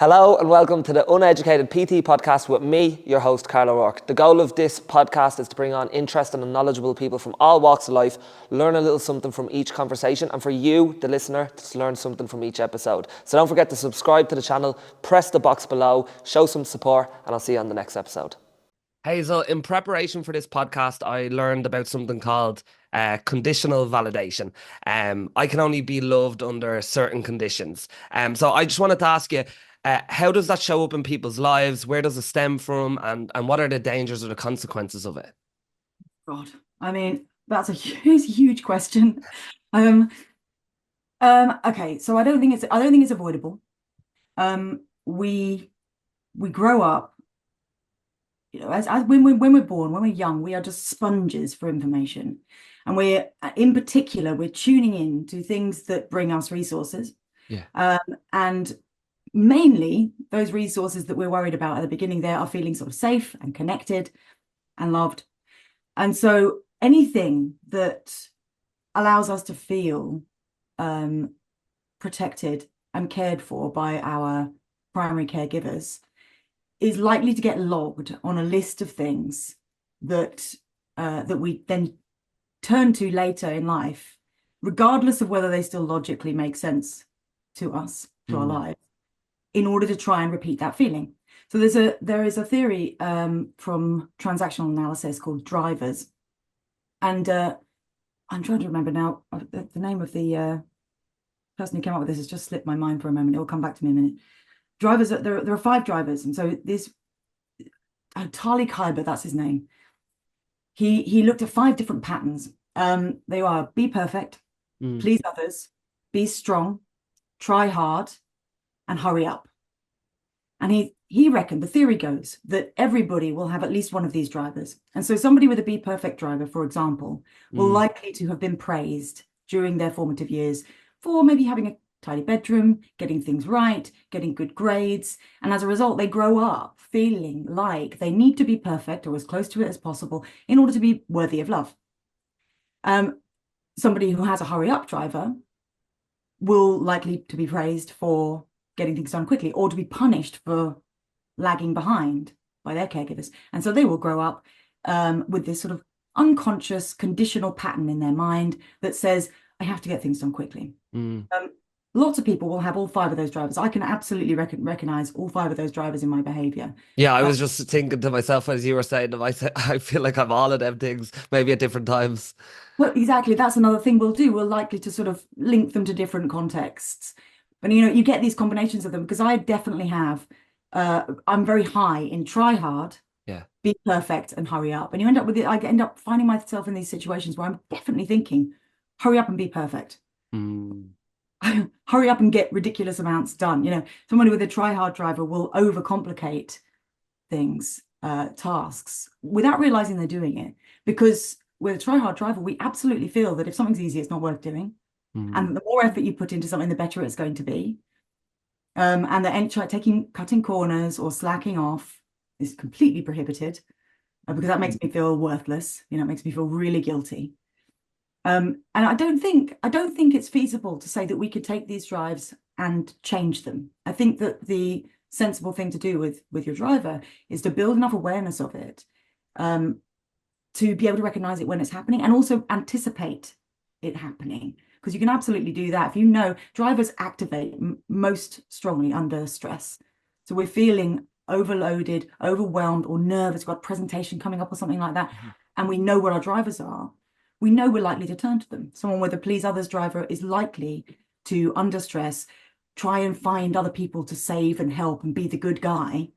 Hello and welcome to the Uneducated PT podcast with me, your host, Carl O'Rourke. The goal of this podcast is to bring on interesting and knowledgeable people from all walks of life, learn a little something from each conversation, and for you, the listener, to learn something from each episode. So don't forget to subscribe to the channel, press the box below, show some support, and I'll see you on the next episode. Hazel, in preparation for this podcast, I learned about something called conditional validation. I can only be loved under certain conditions. So I just wanted to ask you, how does that show up in people's lives? Where does it stem from? And what are the dangers or the consequences of it? God, I mean, that's a huge question. Um, okay, so I don't think it's avoidable. We grow up, as when we're born, when we're young, we are just sponges for information. And in particular, we're tuning in to things that bring us resources. Yeah. And mainly those resources that we're worried about at the beginning there are feeling sort of safe and connected and loved. And so anything that allows us to feel protected and cared for by our primary caregivers is likely to get logged on a list of things that we then turn to later in life, regardless of whether they still logically make sense to us, to our lives, in order to try and repeat that feeling. So there is a theory from transactional analysis called drivers. And I'm trying to remember now the name of the person who came up with this has just slipped my mind for a moment. It will come back to me in a minute. Drivers, there are 5 drivers. And so this, Tali Khyber, that's his name. He looked at 5 different patterns. They are be perfect, please others, be strong, try hard, and hurry up. And he reckoned, the theory goes, that everybody will have at least one of these drivers. And so somebody with a be perfect driver, for example, will likely to have been praised during their formative years for maybe having a tidy bedroom, getting things right, getting good grades. And as a result, they grow up feeling like they need to be perfect or as close to it as possible in order to be worthy of love. Somebody who has a hurry up driver will likely to be praised for getting things done quickly or to be punished for lagging behind by their caregivers. And so they will grow up with this sort of unconscious conditional pattern in their mind that says, I have to get things done quickly. Lots of people will have all 5 of those drivers. I can absolutely recognize all 5 of those drivers in my behavior. Yeah, I was just thinking to myself as you were saying them, I feel like I'm all of them things, maybe at different times. Well, exactly. That's another thing we'll do. We're likely to sort of link them to different contexts. But, you get these combinations of them because I definitely have, I'm very high in try hard, Yeah. be perfect, and hurry up. And you end up with it. I end up finding myself in these situations where I'm definitely thinking, hurry up and be perfect. Hurry up and get ridiculous amounts done. Somebody with a try hard driver will overcomplicate things, tasks, without realizing they're doing it. Because with a try hard driver, we absolutely feel that if something's easy, it's not worth doing. And the more effort you put into something, the better it's going to be. And cutting corners or slacking off is completely prohibited because that makes me feel worthless. It makes me feel really guilty. And I don't think it's feasible to say that we could take these drives and change them. I think that the sensible thing to do with your driver is to build enough awareness of it to be able to recognize it when it's happening and also anticipate it happening. Because you can absolutely do that. If drivers activate most strongly under stress. So we're feeling overloaded, overwhelmed, or nervous, got a presentation coming up or something like that, and we know where our drivers are, we know we're likely to turn to them. Someone with a please others driver is likely to, under stress, try and find other people to save and help and be the good guy,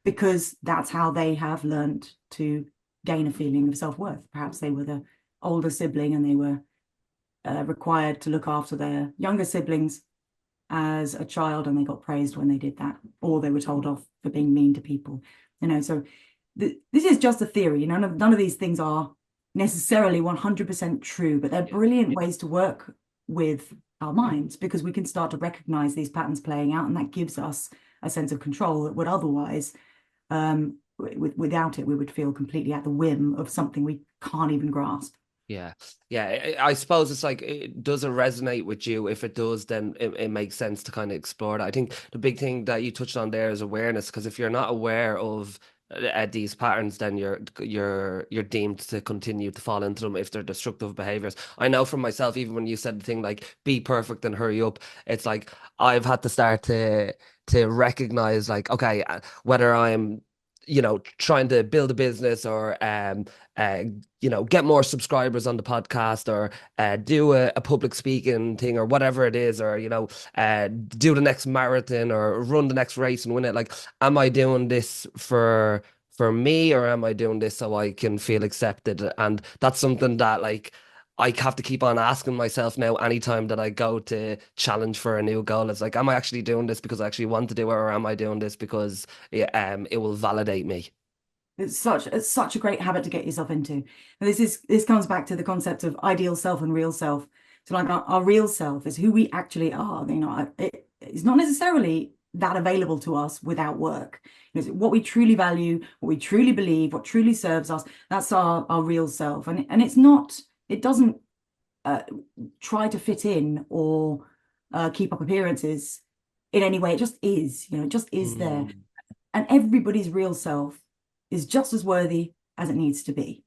because that's how they have learned to gain a feeling of self-worth. Perhaps they were the older sibling and they were required to look after their younger siblings as a child, and they got praised when they did that, or they were told off for being mean to people. So this is just a theory. None of these things are necessarily 100% true, but they're brilliant ways to work with our minds because we can start to recognize these patterns playing out, and that gives us a sense of control that would otherwise, without it, we would feel completely at the whim of something we can't even grasp. Yeah, yeah. I suppose it's like, does it resonate with you? If it does, then it makes sense to kind of explore that. I think the big thing that you touched on there is awareness, because if you're not aware of these patterns, then you're deemed to continue to fall into them if they're destructive behaviors. I know from myself, even when you said the thing like be perfect and hurry up, it's like I've had to start to recognize, like, okay, whether I'm, trying to build a business, or uh, get more subscribers on the podcast, or do a public speaking thing, or whatever it is, or, do the next marathon, or run the next race and win it. Like, am I doing this for me, or am I doing this so I can feel accepted? And that's something that, like, I have to keep on asking myself now, anytime that I go to challenge for a new goal. It's like, am I actually doing this because I actually want to do it, or am I doing this because it will validate me? It's such a great habit to get yourself into. And this comes back to the concept of ideal self and real self. So like our real self is who we actually are. It's not necessarily that available to us without work. It's what we truly value, what we truly believe, what truly serves us. That's our real self. And it doesn't uh, try to fit in or keep up appearances in any way. It just is, it just is there. Mm, And everybody's real self is just as worthy as it needs to be.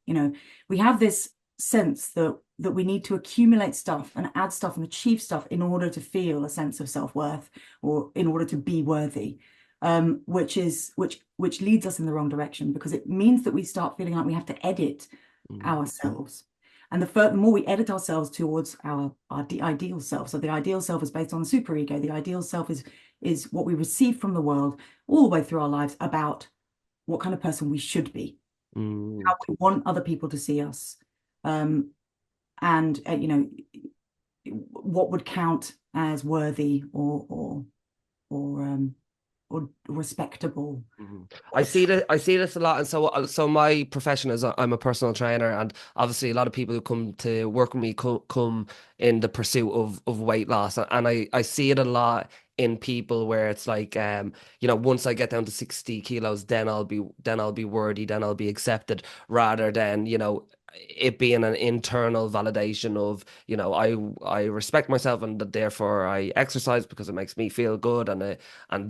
We have this sense that we need to accumulate stuff and add stuff and achieve stuff in order to feel a sense of self-worth, or in order to be worthy, which leads us in the wrong direction, because it means that we start feeling like we have to edit mm, ourselves. And the more we edit ourselves towards our ideal self. So the ideal self is based on the superego. The ideal self is what we receive from the world all the way through our lives about what kind of person we should be, mm. how we want other people to see us, um, and what would count as worthy, or or respectable. Mhm. I see this a lot, and so my profession is, I'm a personal trainer, and obviously a lot of people who come to work with me come in the pursuit of weight loss, and I see it a lot in people where it's like, once I get down to 60 kilos, then I'll be worthy, then I'll be accepted, rather than, it being an internal validation of, I respect myself, and that therefore I exercise because it makes me feel good, and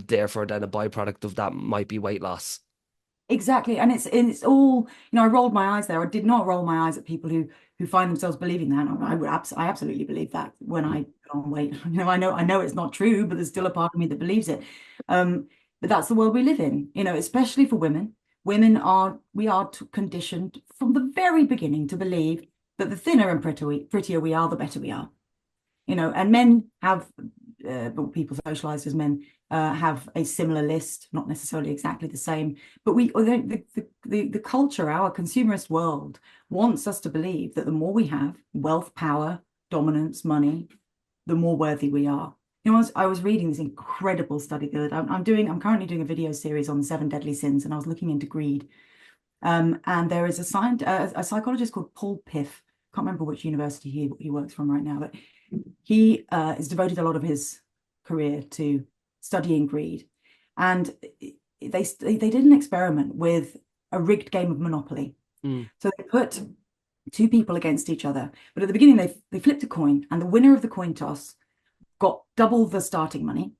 therefore then a byproduct of that might be weight loss. Exactly. And it's all, I rolled my eyes there. I did not roll my eyes at people who find themselves believing that. I absolutely believe that when I put on weight. I know it's not true, but there's still a part of me that believes it. Um, but that's the world we live in, especially for women. We are conditioned from the very beginning to believe that the thinner and prettier we are, the better we are. And men have, people socialized as men, have a similar list, not necessarily exactly the same, but the culture, our consumerist world, wants us to believe that the more we have, wealth, power, dominance, money, the more worthy we are. I was reading this incredible study that I'm currently doing a video series on the seven deadly sins, and I was looking into greed. And there is a psychologist called Paul Piff. Can't remember which university he works from right now, but he has devoted a lot of his career to studying greed. And they did an experiment with a rigged game of Monopoly. Mm, So they put two people against each other, but at the beginning they flipped a coin, and the winner of the coin toss got double the starting money.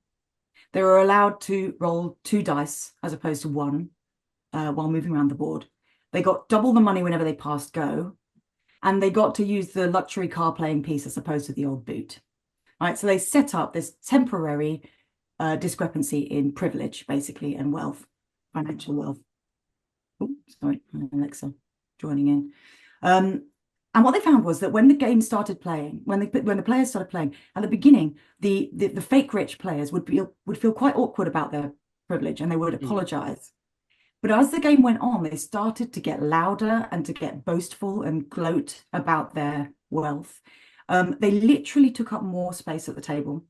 They were allowed to roll two dice as opposed to one, while moving around the board. They got double the money whenever they passed go, and they got to use the luxury car playing piece as opposed to the old boot. Right, so they set up this temporary discrepancy in privilege, basically, and wealth, financial wealth. Oh, sorry, Alexa joining in. And what they found was that when the game started playing, when the players started playing at the beginning, the fake rich players would feel quite awkward about their privilege, and they would mm, apologize. But as the game went on, they started to get louder and to get boastful and gloat about their wealth. They literally took up more space at the table.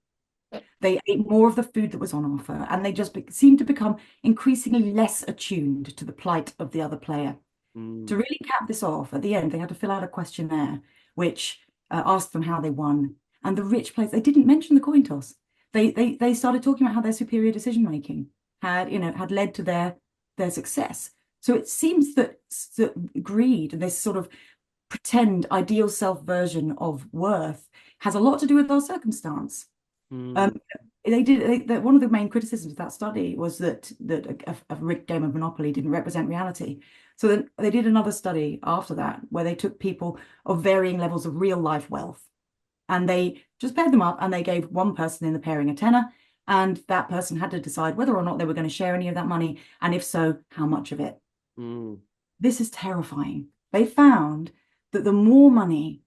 They ate more of the food that was on offer, and they just seemed to become increasingly less attuned to the plight of the other player. To mm, really cap this off, at the end, they had to fill out a questionnaire which asked them how they won. And the rich players, they didn't mention the coin toss. They started talking about how their superior decision making had led to their success. So it seems that greed, this sort of pretend ideal self version of worth has a lot to do with our circumstance. Mm, Um, one of the main criticisms of that study was that a rigged game of Monopoly didn't represent reality. So then they did another study after that where they took people of varying levels of real life wealth and they just paired them up and they gave one person in the pairing a tenner, and that person had to decide whether or not they were going to share any of that money, and if so, how much of it. mm, This is terrifying. They found that the more money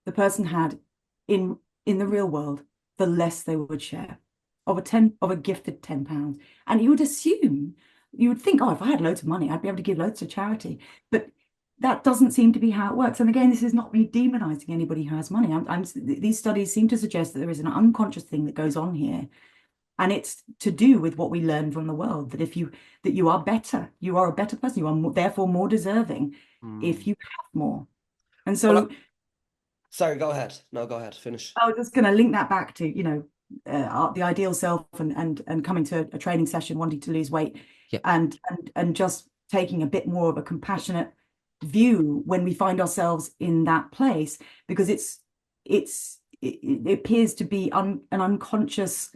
the person had in the real world, the less they would share of a gifted £10. And you would assume, you would think, oh, if I had loads of money, I'd be able to give loads to charity. But that doesn't seem to be how it works. And again, this is not me demonizing anybody who has money. These studies seem to suggest that there is an unconscious thing that goes on here, and it's to do with what we learn from the world, that you are better, you are a better person, you are more, therefore more deserving if mm. you have more. And Well, so sorry, go ahead. No, go ahead. Finish. I was just going to link that back to, the ideal self and coming to a training session, wanting to lose weight, Yeah. and just taking a bit more of a compassionate view when we find ourselves in that place, because it appears to be an unconscious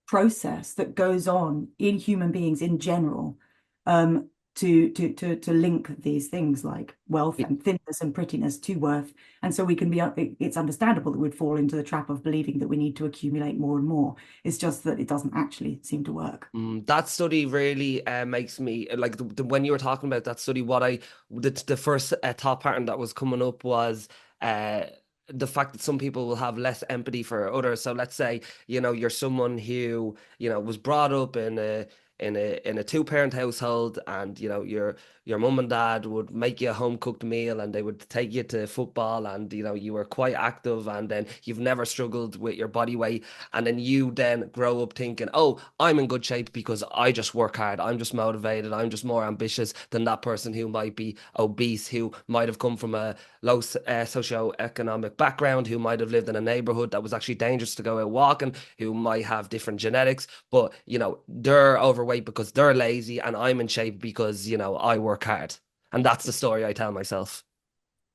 process that goes on in human beings in general, to link these things like wealth and thinness and prettiness to worth. And so we can be, it's understandable that we'd fall into the trap of believing that we need to accumulate more and more. It's just that it doesn't actually seem to work. That study really makes me like when you were talking about that study, the first top pattern that was coming up was the fact that some people will have less empathy for others. So let's say, you're someone who, was brought up in a two-parent household, and your mum and dad would make you a home cooked meal and they would take you to football, and you were quite active, and then you've never struggled with your body weight, and then you then grow up thinking, oh, I'm in good shape because I just work hard, I'm just motivated, I'm just more ambitious than that person who might be obese, who might have come from a low socio-economic background, who might have lived in a neighborhood that was actually dangerous to go out walking, who might have different genetics, but they're overweight because they're lazy, and I'm in shape because I work hard. And that's the story I tell myself.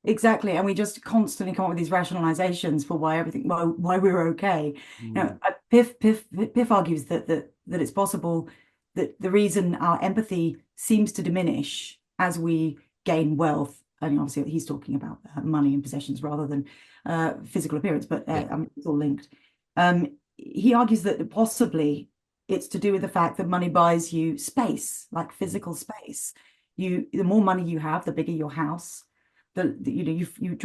Exactly. And we just constantly come up with these rationalizations for why we're okay. Mm, Piff argues that it's possible that the reason our empathy seems to diminish as we gain wealth, and obviously he's talking about money and possessions rather than physical appearance, but yeah. it's all linked. He argues that possibly it's to do with the fact that money buys you space, like physical space. The more money you have, the bigger your house. You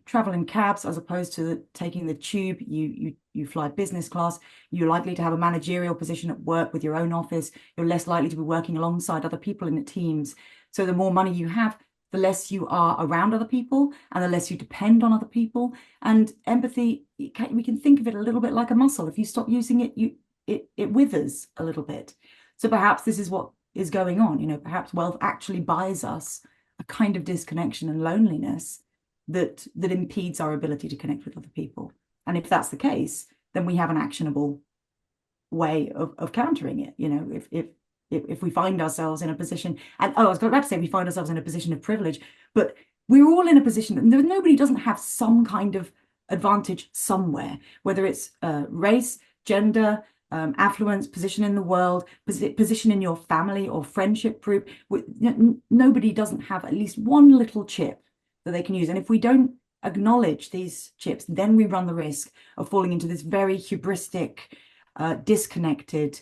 travel in cabs as opposed to taking the tube. You fly business class. You're likely to have a managerial position at work with your own office. You're less likely to be working alongside other people in the teams. So the more money you have, the less you are around other people and the less you depend on other people. And empathy, we can think of it a little bit like a muscle. If you stop using it, it withers a little bit. So perhaps this is what is going on. Perhaps wealth actually buys us a kind of disconnection and loneliness that impedes our ability to connect with other people. And if that's the case, then we have an actionable way of countering it. If we find ourselves in a position, and I was about to say we find ourselves in a position of privilege, but we're all in a position that nobody doesn't have some kind of advantage somewhere, whether it's race, gender, affluence, position in the world, position in your family or friendship group. Nobody doesn't have at least one little chip that they can use. And if we don't acknowledge these chips, then we run the risk of falling into this very hubristic, disconnected,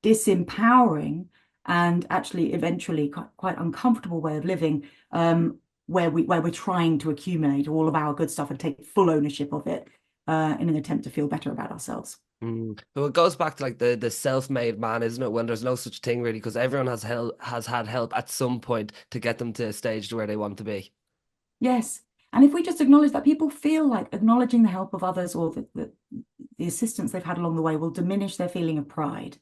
disempowering, and actually eventually quite uncomfortable way of living, where we're trying to accumulate all of our good stuff and take full ownership of it in an attempt to feel better about ourselves. So it goes back to like the self-made man, isn't it? When there's no such thing really, because everyone has had help at some point to get them to a stage to where they want to be. Yes. And if we just acknowledge that, people feel like acknowledging the help of others or the assistance they've had along the way will diminish their feeling of pride.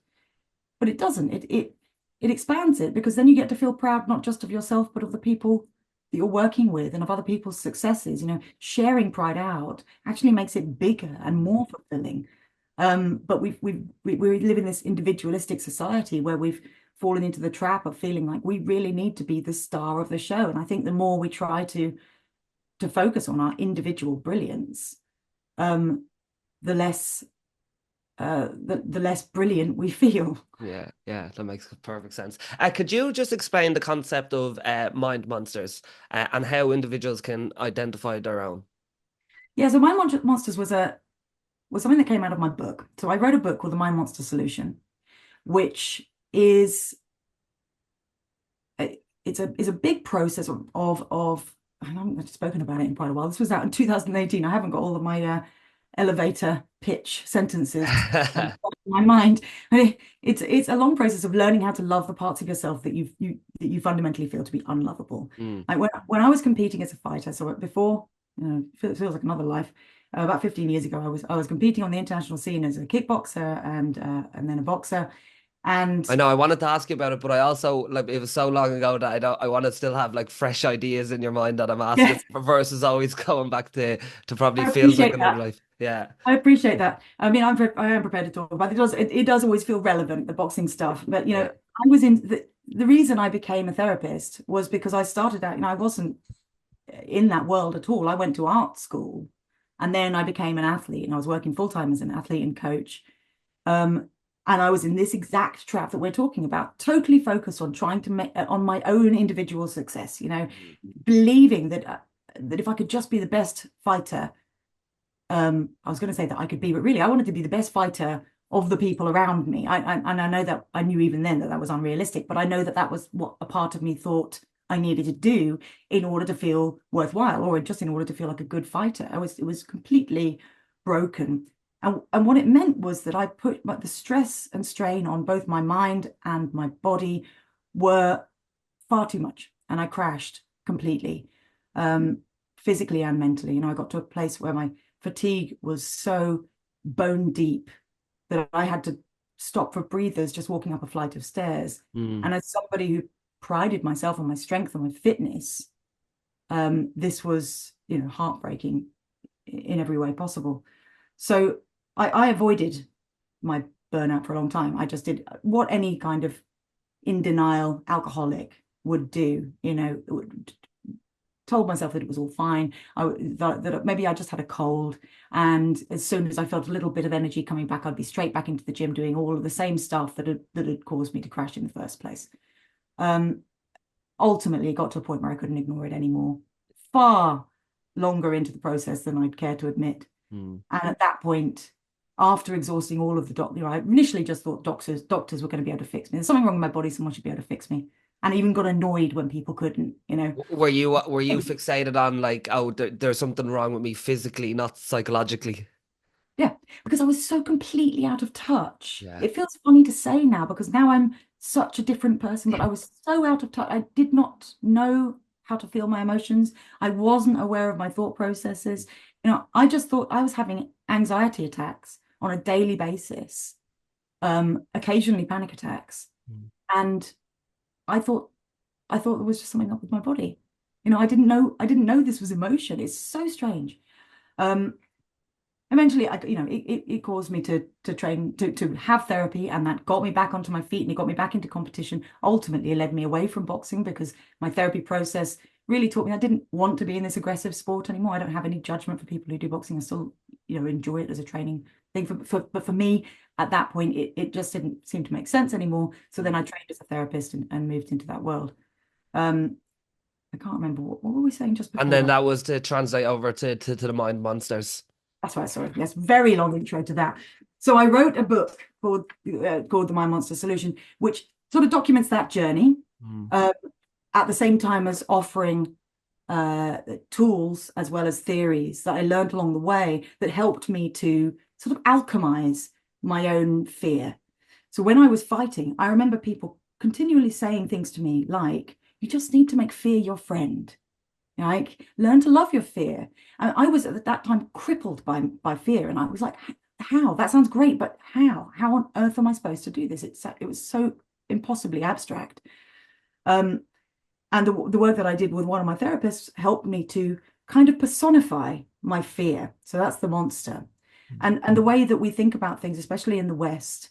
But it doesn't. It expands it, because then you get to feel proud not just of yourself, but of the people that you're working with and of other people's successes. Sharing pride out actually makes it bigger and more fulfilling. But we live in this individualistic society where we've fallen into the trap of feeling like we really need to be the star of the show. And I think the more we try to focus on our individual brilliance, the less the less brilliant we feel. Yeah, yeah, that makes perfect sense. Could you just explain the concept of mind monsters and how individuals can identify their own? Yeah, so Mind Monsters was something that came out of my book. So I wrote a book called The Mind Monster Solution, which is it's a big process of I haven't spoken about it in quite a while. This was out in 2018. I haven't got all of my elevator pitch sentences in my mind. It's a long process of learning how to love the parts of yourself that you fundamentally feel to be unlovable. Mm. Like when I was competing as a fighter, so before, feels like another life. About 15 years ago, I was competing on the international scene as a kickboxer and then a boxer. And I know I wanted to ask you about it, but I also like it was so long ago that I want to still have like fresh ideas in your mind that I'm asking yes, versus always going back to probably I feels like appreciate another that. life. Yeah. I appreciate that. I mean, I am prepared to talk about it. It does always feel relevant, the boxing stuff. But Yeah. I was in the reason I became a therapist was because I started out, I wasn't in that world at all. I went to art school and then I became an athlete and I was working full time as an athlete and coach. Um, and I was in this exact trap that we're talking about, totally focused on trying to make on my own individual success, believing that if I could just be the best fighter, I was going to say that I could be, but really I wanted to be the best fighter of the people around me. And I know that I knew even then that that was unrealistic, but I know that that was what a part of me thought I needed to do in order to feel worthwhile, or just in order to feel like a good fighter. It was completely broken. And what it meant was that I put the stress and strain on both my mind and my body were far too much, and I crashed completely, physically and mentally. I got to a place where my fatigue was so bone deep that I had to stop for breathers just walking up a flight of stairs. Mm. And as somebody who prided myself on my strength and my fitness, this was, heartbreaking in every way possible. So I avoided my burnout for a long time. I just did what any kind of in denial alcoholic would do, told myself that it was all fine. That maybe I just had a cold. And as soon as I felt a little bit of energy coming back, I'd be straight back into the gym doing all of the same stuff that had caused me to crash in the first place. Ultimately, it got to a point where I couldn't ignore it anymore. Far longer into the process than I'd care to admit. Mm. And at that point, after exhausting all of the doctors, I initially just thought doctors were going to be able to fix me. There's something wrong with my body, someone should be able to fix me. And I even got annoyed when people couldn't. Were you fixated on like, oh, there's something wrong with me physically, not psychologically? Yeah, because I was so completely out of touch. Yeah. It feels funny to say now because now I'm such a different person, but I was so out of touch. I did not know how to feel my emotions. I wasn't aware of my thought processes. I just thought I was having anxiety attacks on a daily basis, occasionally panic attacks. Mm. And I thought there was just something up with my body. I didn't know this was emotion. It's so strange. Um, Eventually it caused me to train to have therapy, and that got me back onto my feet and it got me back into competition. Ultimately it led me away from boxing because my therapy process really taught me I didn't want to be in this aggressive sport anymore. I don't have any judgment for people who do boxing. I still enjoy it as a training thing but for me at that point it just didn't seem to make sense anymore. So then I trained as a therapist and moved into that world. I can't remember what were we saying just And before then that. that was to translate over to the mind monsters. That's right. Sorry. Yes, very long intro to that. So I wrote a book called The Mind Monster Solution, which sort of documents that journey, Mm. uh, at the same time as offering tools as well as theories that I learned along the way that helped me to sort of alchemize my own fear. So when I was fighting, I remember people continually saying things to me like, "You just need to make fear your friend." Like, learn to love your fear. And I was at that time crippled by fear. And I was like, how? That sounds great, but how? How on earth am I supposed to do this? It was so impossibly abstract. And the work that I did with one of my therapists helped me to kind of personify my fear. So that's the monster. And the way that we think about things, especially in the West,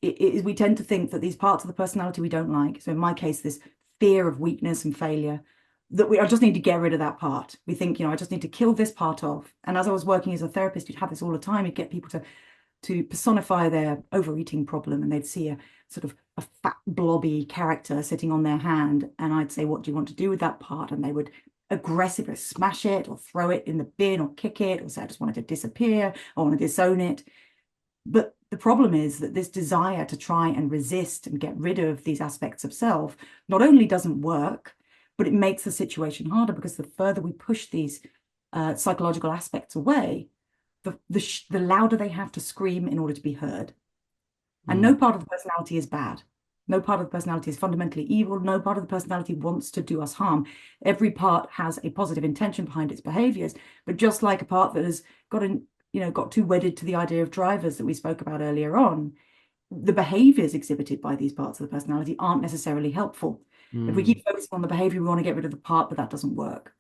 is we tend to think that these parts of the personality we don't like, so in my case, this fear of weakness and failure, that I just need to get rid of that part. We think, I just need to kill this part off. And as I was working as a therapist, you'd have this all the time. You'd get people to personify their overeating problem, and they'd see a sort of a fat blobby character sitting on their hand, and I'd say, what do you want to do with that part? And they would aggressively smash it or throw it in the bin or kick it or say, I just want it to disappear, I want to disown it. But the problem is that this desire to try and resist and get rid of these aspects of self not only doesn't work, but it makes the situation harder, because the further we push these psychological aspects away, the louder they have to scream in order to be heard. And no part of the personality is bad. No part of the personality is fundamentally evil. No part of the personality wants to do us harm. Every part has a positive intention behind its behaviors. But just like a part that has got too wedded to the idea of drivers that we spoke about earlier on, the behaviors exhibited by these parts of the personality aren't necessarily helpful. If we keep focusing on the behavior, we want to get rid of the part, but that doesn't work.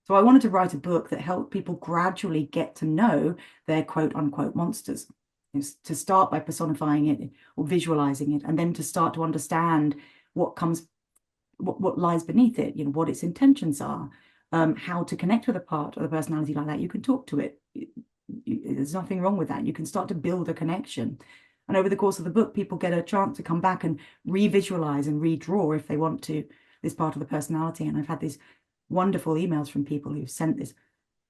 So I wanted to write a book that helped people gradually get to know their quote unquote monsters, to start by personifying it or visualizing it, and then to start to understand what lies beneath it, what its intentions are, how to connect with a part of the personality like that. You can talk to it. There's nothing wrong with that. You can start to build a connection. And over the course of the book, people get a chance to come back and revisualize and redraw, if they want to, this part of the personality. And I've had these wonderful emails from people who've sent this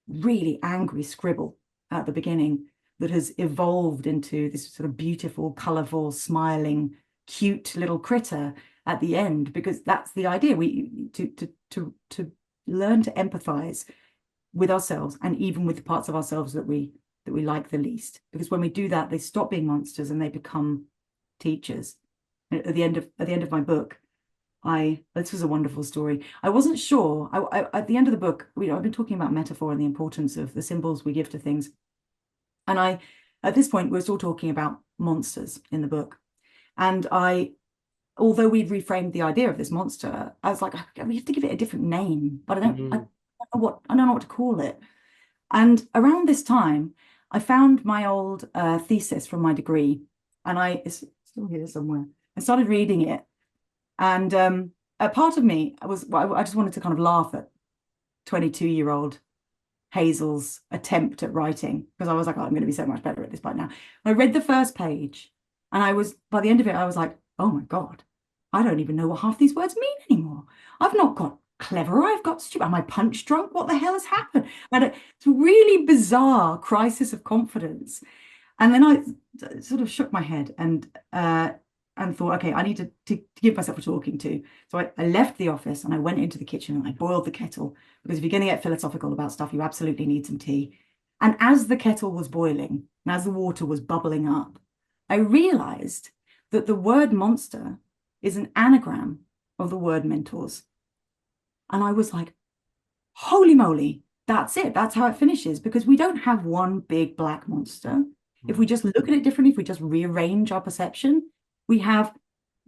really angry scribble at the beginning that has evolved into this sort of beautiful, colorful, smiling, cute little critter at the end, because that's the idea. To learn to empathize with ourselves, and even with the parts of ourselves that we like the least. Because when we do that, they stop being monsters and they become teachers. And at the end of my book, this was a wonderful story. I wasn't sure. At the end of the book, I've been talking about metaphor and the importance of the symbols we give to things. And at this point, we're still talking about monsters in the book. And although we've reframed the idea of this monster, I was like, we have to give it a different name, but I don't know what to call it. And around this time, I found my old thesis from my degree, and it's still here somewhere. I started reading it, and a part of me I just wanted to kind of laugh at 22-year-old Hazel's attempt at writing, because I was like, I'm going to be so much better at this by now. I read the first page, and by the end of it, I was like, oh my God, I don't even know what half these words mean anymore. I've not got clever, I've got stupid. Am I punch drunk? What the hell has happened? It's a really bizarre crisis of confidence. And then I sort of shook my head and thought, okay, I need to give myself a talking to. So I left the office and I went into the kitchen and I boiled the kettle, because if you're going to get philosophical about stuff, you absolutely need some tea. And as the kettle was boiling and as the water was bubbling up, I realized that the word monster is an anagram of the word mentors. And I was like, holy moly, that's it. That's how it finishes, because we don't have one big black monster. If we just look at it differently, if we just rearrange our perception, we have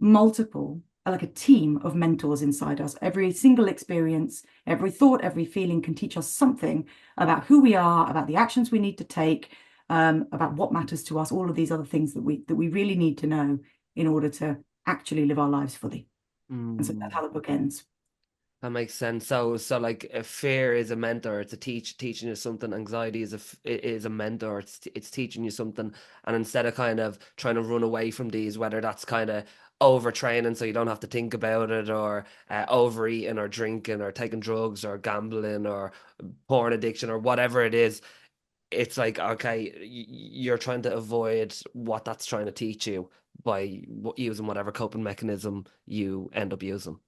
multiple, like a team of mentors inside us. Every single experience, every thought, every feeling can teach us something about who we are, about the actions we need to take, about what matters to us, all of these other things that we really need to know in order to actually live our lives fully. And so that's how the book ends. That makes sense. So like, fear is a mentor. It's teaching you something. Anxiety is a mentor. It's teaching you something. And instead of kind of trying to run away from these, whether that's kind of overtraining so you don't have to think about it, or overeating or drinking or taking drugs or gambling or porn addiction or whatever it is, it's like, okay, you're trying to avoid what that's trying to teach you by using whatever coping mechanism you end up using.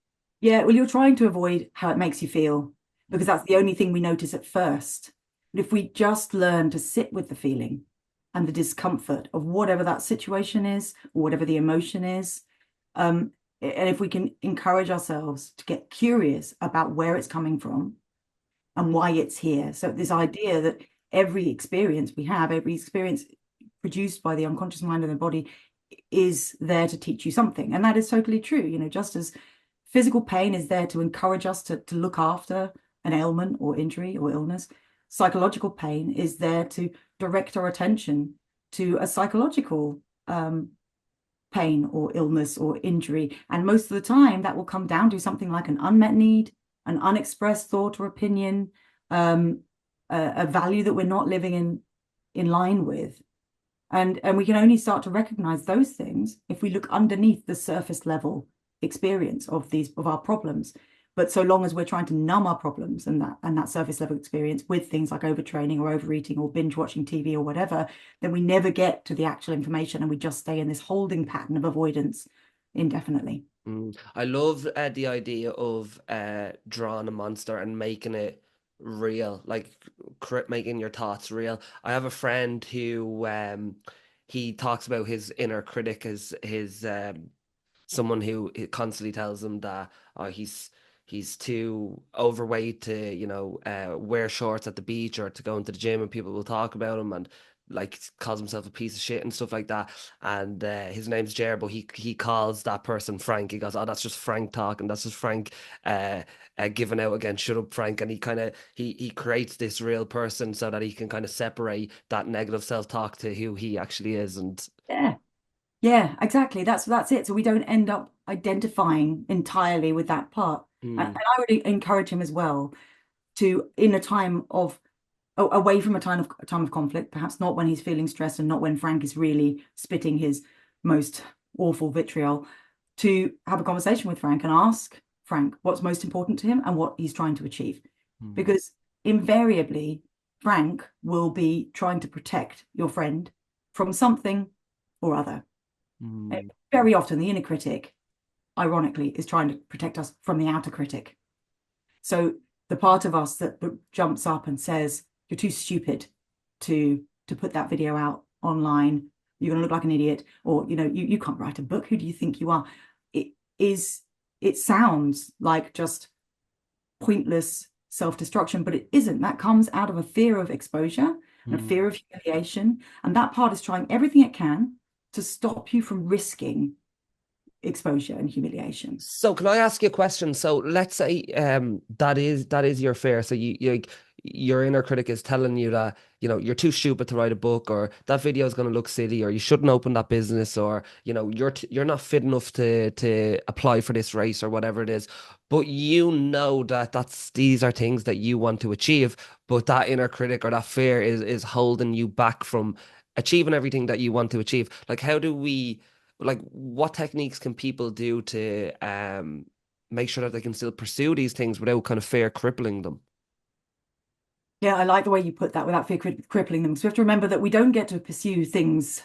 Yeah, well, you're trying to avoid how it makes you feel, because that's the only thing we notice at first. But if we just learn to sit with the feeling and the discomfort of whatever that situation is, or whatever the emotion is, and if we can encourage ourselves to get curious about where it's coming from and why it's here. So this idea that every experience we have, every experience produced by the unconscious mind and the body, is there to teach you something. And that is totally true. Just as physical pain is there to encourage us to look after an ailment or injury or illness, psychological pain is there to direct our attention to a psychological pain or illness or injury. And most of the time, that will come down to something like an unmet need, an unexpressed thought or opinion, a value that we're not living in line with. And we can only start to recognize those things if we look underneath the surface level experience of our problems. But so long as we're trying to numb our problems and that surface level experience with things like overtraining or overeating or binge watching TV or whatever, then we never get to the actual information, and we just stay in this holding pattern of avoidance indefinitely. I love the idea of drawing a monster and making it real, like making your thoughts real. I have a friend who he talks about his inner critic as his someone who constantly tells him that he's too overweight to wear shorts at the beach or to go into the gym, and people will talk about him and like calls himself a piece of shit and stuff like that. And his name's Jer, but he calls that person Frank. He goes, "Oh, that's just Frank talking. That's just Frank giving out again. Shut up, Frank." And he kind of he creates this real person so that he can kind of separate that negative self talk to who he actually is. And Yeah. Yeah, exactly. That's it. So we don't end up identifying entirely with that part. And mm, I would encourage him as well to, in a time of away from a time of conflict, perhaps not when he's feeling stressed and not when Frank is really spitting his most awful vitriol, to have a conversation with Frank and ask Frank what's most important to him and what he's trying to achieve. mm, Because invariably, Frank will be trying to protect your friend from something or other. mm, Very often, the inner critic, ironically, is trying to protect us from the outer critic. So the part of us that jumps up and says, "You're too stupid to put that video out online. You're going to look like an idiot," or you can't write a book. Who do you think you are? It sounds like just pointless self-destruction, but it isn't. That comes out of a fear of exposure and a fear mm. of humiliation. And that part is trying everything it can to stop you from risking exposure and humiliation. So can I ask you a question? So let's say that is your fear. So your inner critic is telling you that you're too stupid to write a book, or that video is going to look silly, or you shouldn't open that business, or you're not fit enough to apply for this race or whatever it is. But you know that these are things that you want to achieve, but that inner critic or that fear is holding you back from achieving everything that you want to achieve. Like how do we like what techniques can people do to make sure that they can still pursue these things without kind of fear crippling them? Yeah, I like the way you put that, without fear crippling them. So we have to remember that we don't get to pursue things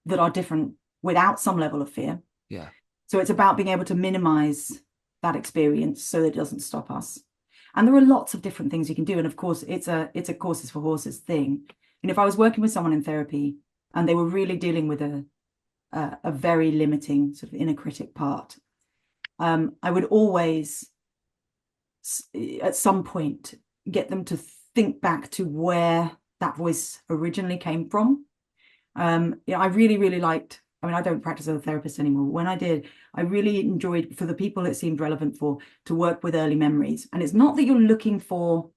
that are different without some level of fear. Yeah. So it's about being able to minimize that experience so that it doesn't stop us. And there are lots of different things you can do. And of course, it's a courses for horses thing. And if I was working with someone in therapy and they were really dealing with a very limiting sort of inner critic part, I would always, at some point, get them to think back to where that voice originally came from. I really, really liked, I mean, I don't practice as a therapist anymore. When I did, I really enjoyed, for the people it seemed relevant for, to work with early memories. And it's not that you're looking for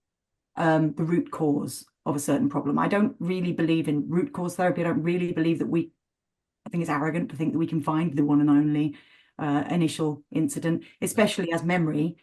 the root cause of a certain problem. I don't really believe in root cause therapy. I don't really believe that I think it's arrogant to think that we can find the one and only initial incident, especially as memory.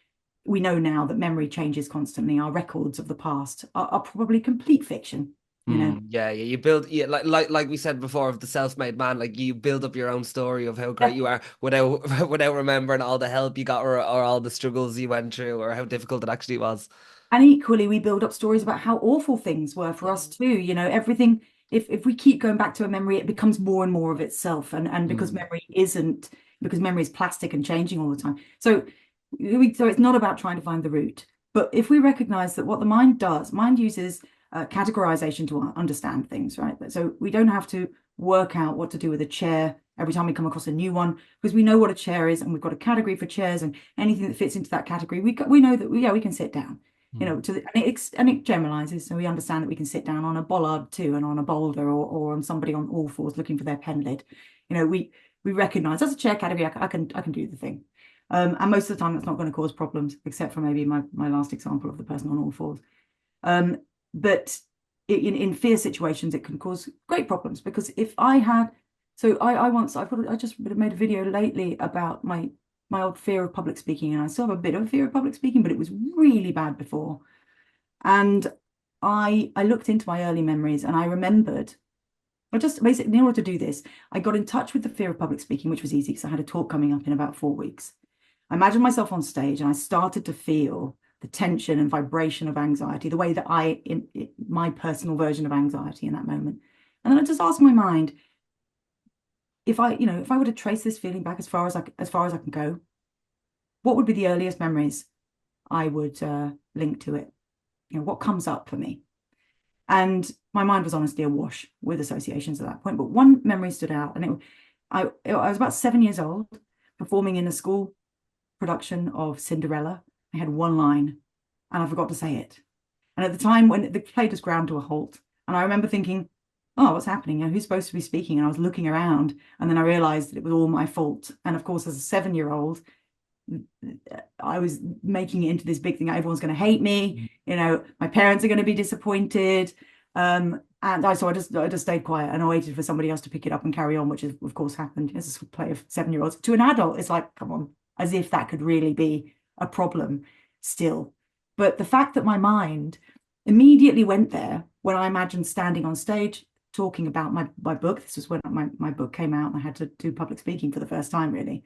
We know now that memory changes constantly. Our records of the past are probably complete fiction, you know. Yeah, yeah. You build, yeah, like we said before of the self-made man. Like you build up your own story of how great you are without without remembering all the help you got, or all the struggles you went through, or how difficult it actually was. And equally, we build up stories about how awful things were for us too. Everything, if we keep going back to a memory, it becomes more and more of itself. And because Mm, memory is plastic and changing all the time. So it's not about trying to find the root. But if we recognize that what the mind does, mind uses categorization to understand things, right? So we don't have to work out what to do with a chair every time we come across a new one, because we know what a chair is and we've got a category for chairs, and anything that fits into that category, we know that we can sit down. mm, And it generalizes, so we understand that we can sit down on a bollard too, and on a boulder, or on somebody on all fours looking for their pen lid. We recognize as a chair category, I can do the thing. And most of the time that's not going to cause problems, except for maybe my last example of the person on all fours. But in fear situations, it can cause great problems, because if I had, so I just made a video lately about my old fear of public speaking, and I still have a bit of a fear of public speaking, but it was really bad before. And I looked into my early memories, and I remembered, I just basically, in order to do this, I got in touch with the fear of public speaking, which was easy because I had a talk coming up in about 4 weeks. I imagined myself on stage, and I started to feel the tension and vibration of anxiety, the way that my personal version of anxiety in that moment. And then I just asked my mind, if I were to trace this feeling back as far as I can go, what would be the earliest memories I would link to it? What comes up for me? And my mind was honestly awash with associations at that point. But one memory stood out, and I was about 7 years old, performing in a school production of Cinderella. I had one line, and I forgot to say it. And at the time, when the play just ground to a halt, and I remember thinking, oh, what's happening? Who's supposed to be speaking? And I was looking around, and then I realized that it was all my fault. And of course, as a 7-year-old, I was making it into this big thing. Everyone's going to hate me. My parents are going to be disappointed. And I just stayed quiet, and I waited for somebody else to pick it up and carry on, which is, of course, happened. It's a play of 7-year-olds. To an adult, it's like, come on, as if that could really be a problem still. But the fact that my mind immediately went there when I imagined standing on stage talking about my book. This was when my book came out, and I had to do public speaking for the first time, really.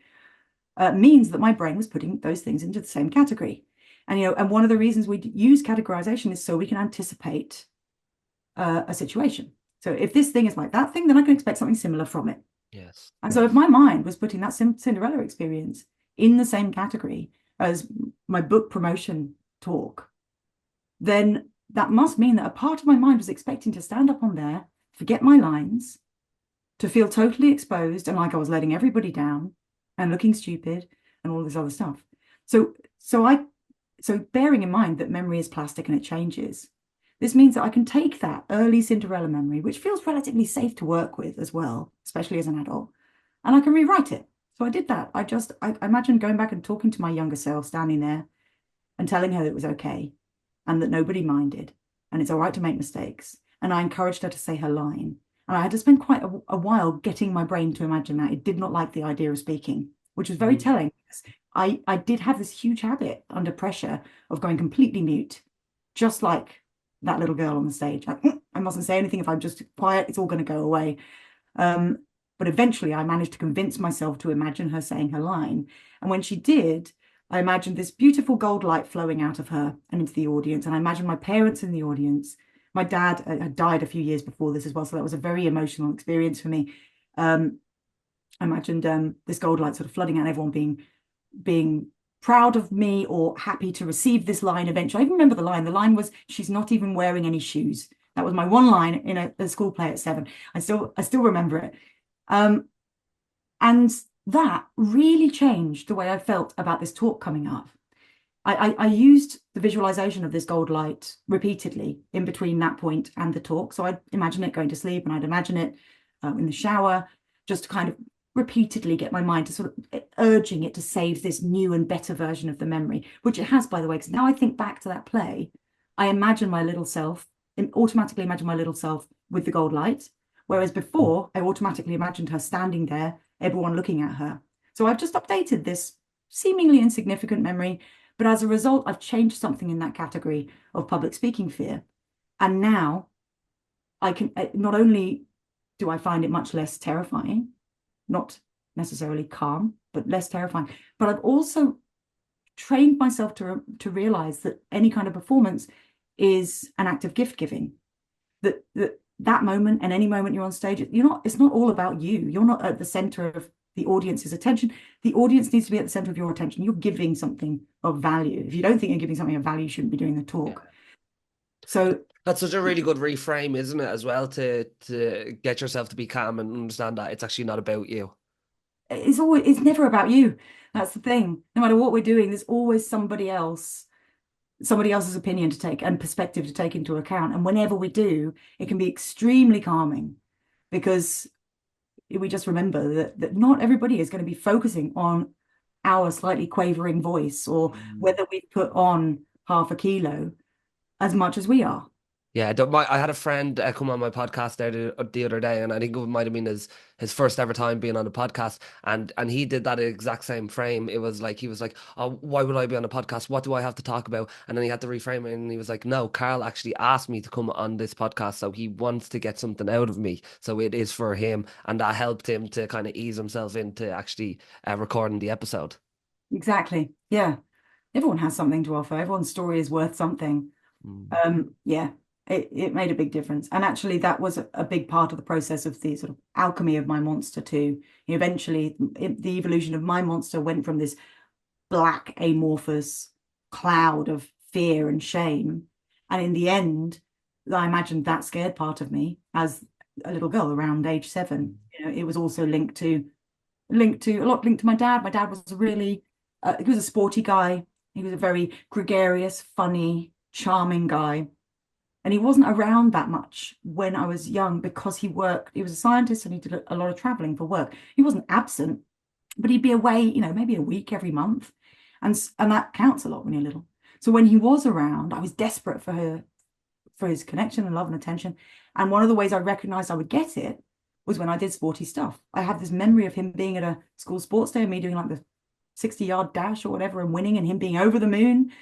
Means that my brain was putting those things into the same category. And one of the reasons we use categorization is so we can anticipate a situation. So if this thing is like that thing, then I can expect something similar from it. Yes. And so if my mind was putting that Cinderella experience in the same category as my book promotion talk, then that must mean that a part of my mind was expecting to stand up on there, forget my lines, to feel totally exposed and like I was letting everybody down and looking stupid and all this other stuff. So bearing in mind that memory is plastic and it changes, this means that I can take that early Cinderella memory, which feels relatively safe to work with as well, especially as an adult, and I can rewrite it. So I did that. I imagined going back and talking to my younger self, standing there and telling her that it was okay and that nobody minded and it's all right to make mistakes. And I encouraged her to say her line. And I had to spend quite a while getting my brain to imagine that. It did not like the idea of speaking, which was very telling. I did have this huge habit under pressure of going completely mute, just like that little girl on the stage. Like, I mustn't say anything. If I'm just quiet, it's all going to go away. But eventually I managed to convince myself to imagine her saying her line. And when she did, I imagined this beautiful gold light flowing out of her and into the audience. And I imagined my parents in the audience. My dad had died a few years before this as well, so that was a very emotional experience for me. I imagined this gold light sort of flooding out, everyone being proud of me or happy to receive this line eventually. I even remember the line. The line was, "She's not even wearing any shoes." That was my one line in a school play at 7. I still remember it. And that really changed the way I felt about this talk coming up. I used the visualization of this gold light repeatedly in between that point and the talk. So I'd imagine it going to sleep, and I'd imagine it in the shower, just to kind of repeatedly get my mind to sort of urging it to save this new and better version of the memory, which it has, by the way, because now I think back to that play, I imagine my little self, automatically imagine my little self with the gold light, whereas before I automatically imagined her standing there, everyone looking at her. So I've just updated this seemingly insignificant memory, but as a result, I've changed something in that category of public speaking fear. And now I can, not only do I find it much less terrifying, not necessarily calm, but less terrifying, but I've also trained myself to realize that any kind of performance is an act of gift giving. That moment and any moment you're on stage, it's not all about you. You're not at the center of the audience's attention. The audience needs to be at the center of your attention. You're giving something of value. If you don't think you're giving something of value, you shouldn't be doing the talk. So that's such a really good reframe, isn't it, as well, to get yourself to be calm and understand that it's actually not about you. It's never about you. That's the thing. No matter what we're doing, there's always somebody else's opinion to take and perspective to take into account. And whenever we do, it can be extremely calming, because we just remember that not everybody is going to be focusing on our slightly quavering voice or whether we've put on half a kilo as much as we are. Yeah, I had a friend come on my podcast there the other day, and I think it might have been his first ever time being on a podcast, and he did that exact same frame. It was like he was like, "Oh, why would I be on a podcast? What do I have to talk about?" And then he had to reframe it, and he was like, "No, Carl actually asked me to come on this podcast, so he wants to get something out of me, so it is for him," and that helped him to kind of ease himself into actually recording the episode. Exactly. Yeah. Everyone has something to offer. Everyone's story is worth something. Mm. Yeah, it made a big difference. And actually, that was a big part of the process of the sort of alchemy of my monster too. Eventually, the evolution of my monster went from this black, amorphous cloud of fear and shame. And in the end, I imagined that scared part of me as a little girl around age 7. It was also linked to my dad. My dad was he was a sporty guy. He was a very gregarious, funny, charming guy. And he wasn't around that much when I was young because he was a scientist and he did a lot of traveling for work. He wasn't absent, but he'd be away, maybe a week every month. And that counts a lot when you're little. So when he was around, I was desperate for his connection and love and attention. And one of the ways I recognized I would get it was when I did sporty stuff. I have this memory of him being at a school sports day and me doing like the 60-yard dash or whatever and winning and him being over the moon.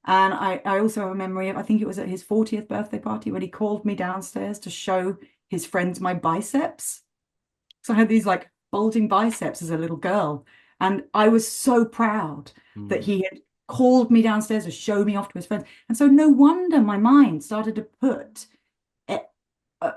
And I also have a memory of, I think it was at his 40th birthday party when he called me downstairs to show his friends my biceps. So I had these like bulging biceps as a little girl. And I was so proud that Mm. he had called me downstairs to show me off to his friends. And so no wonder my mind started to put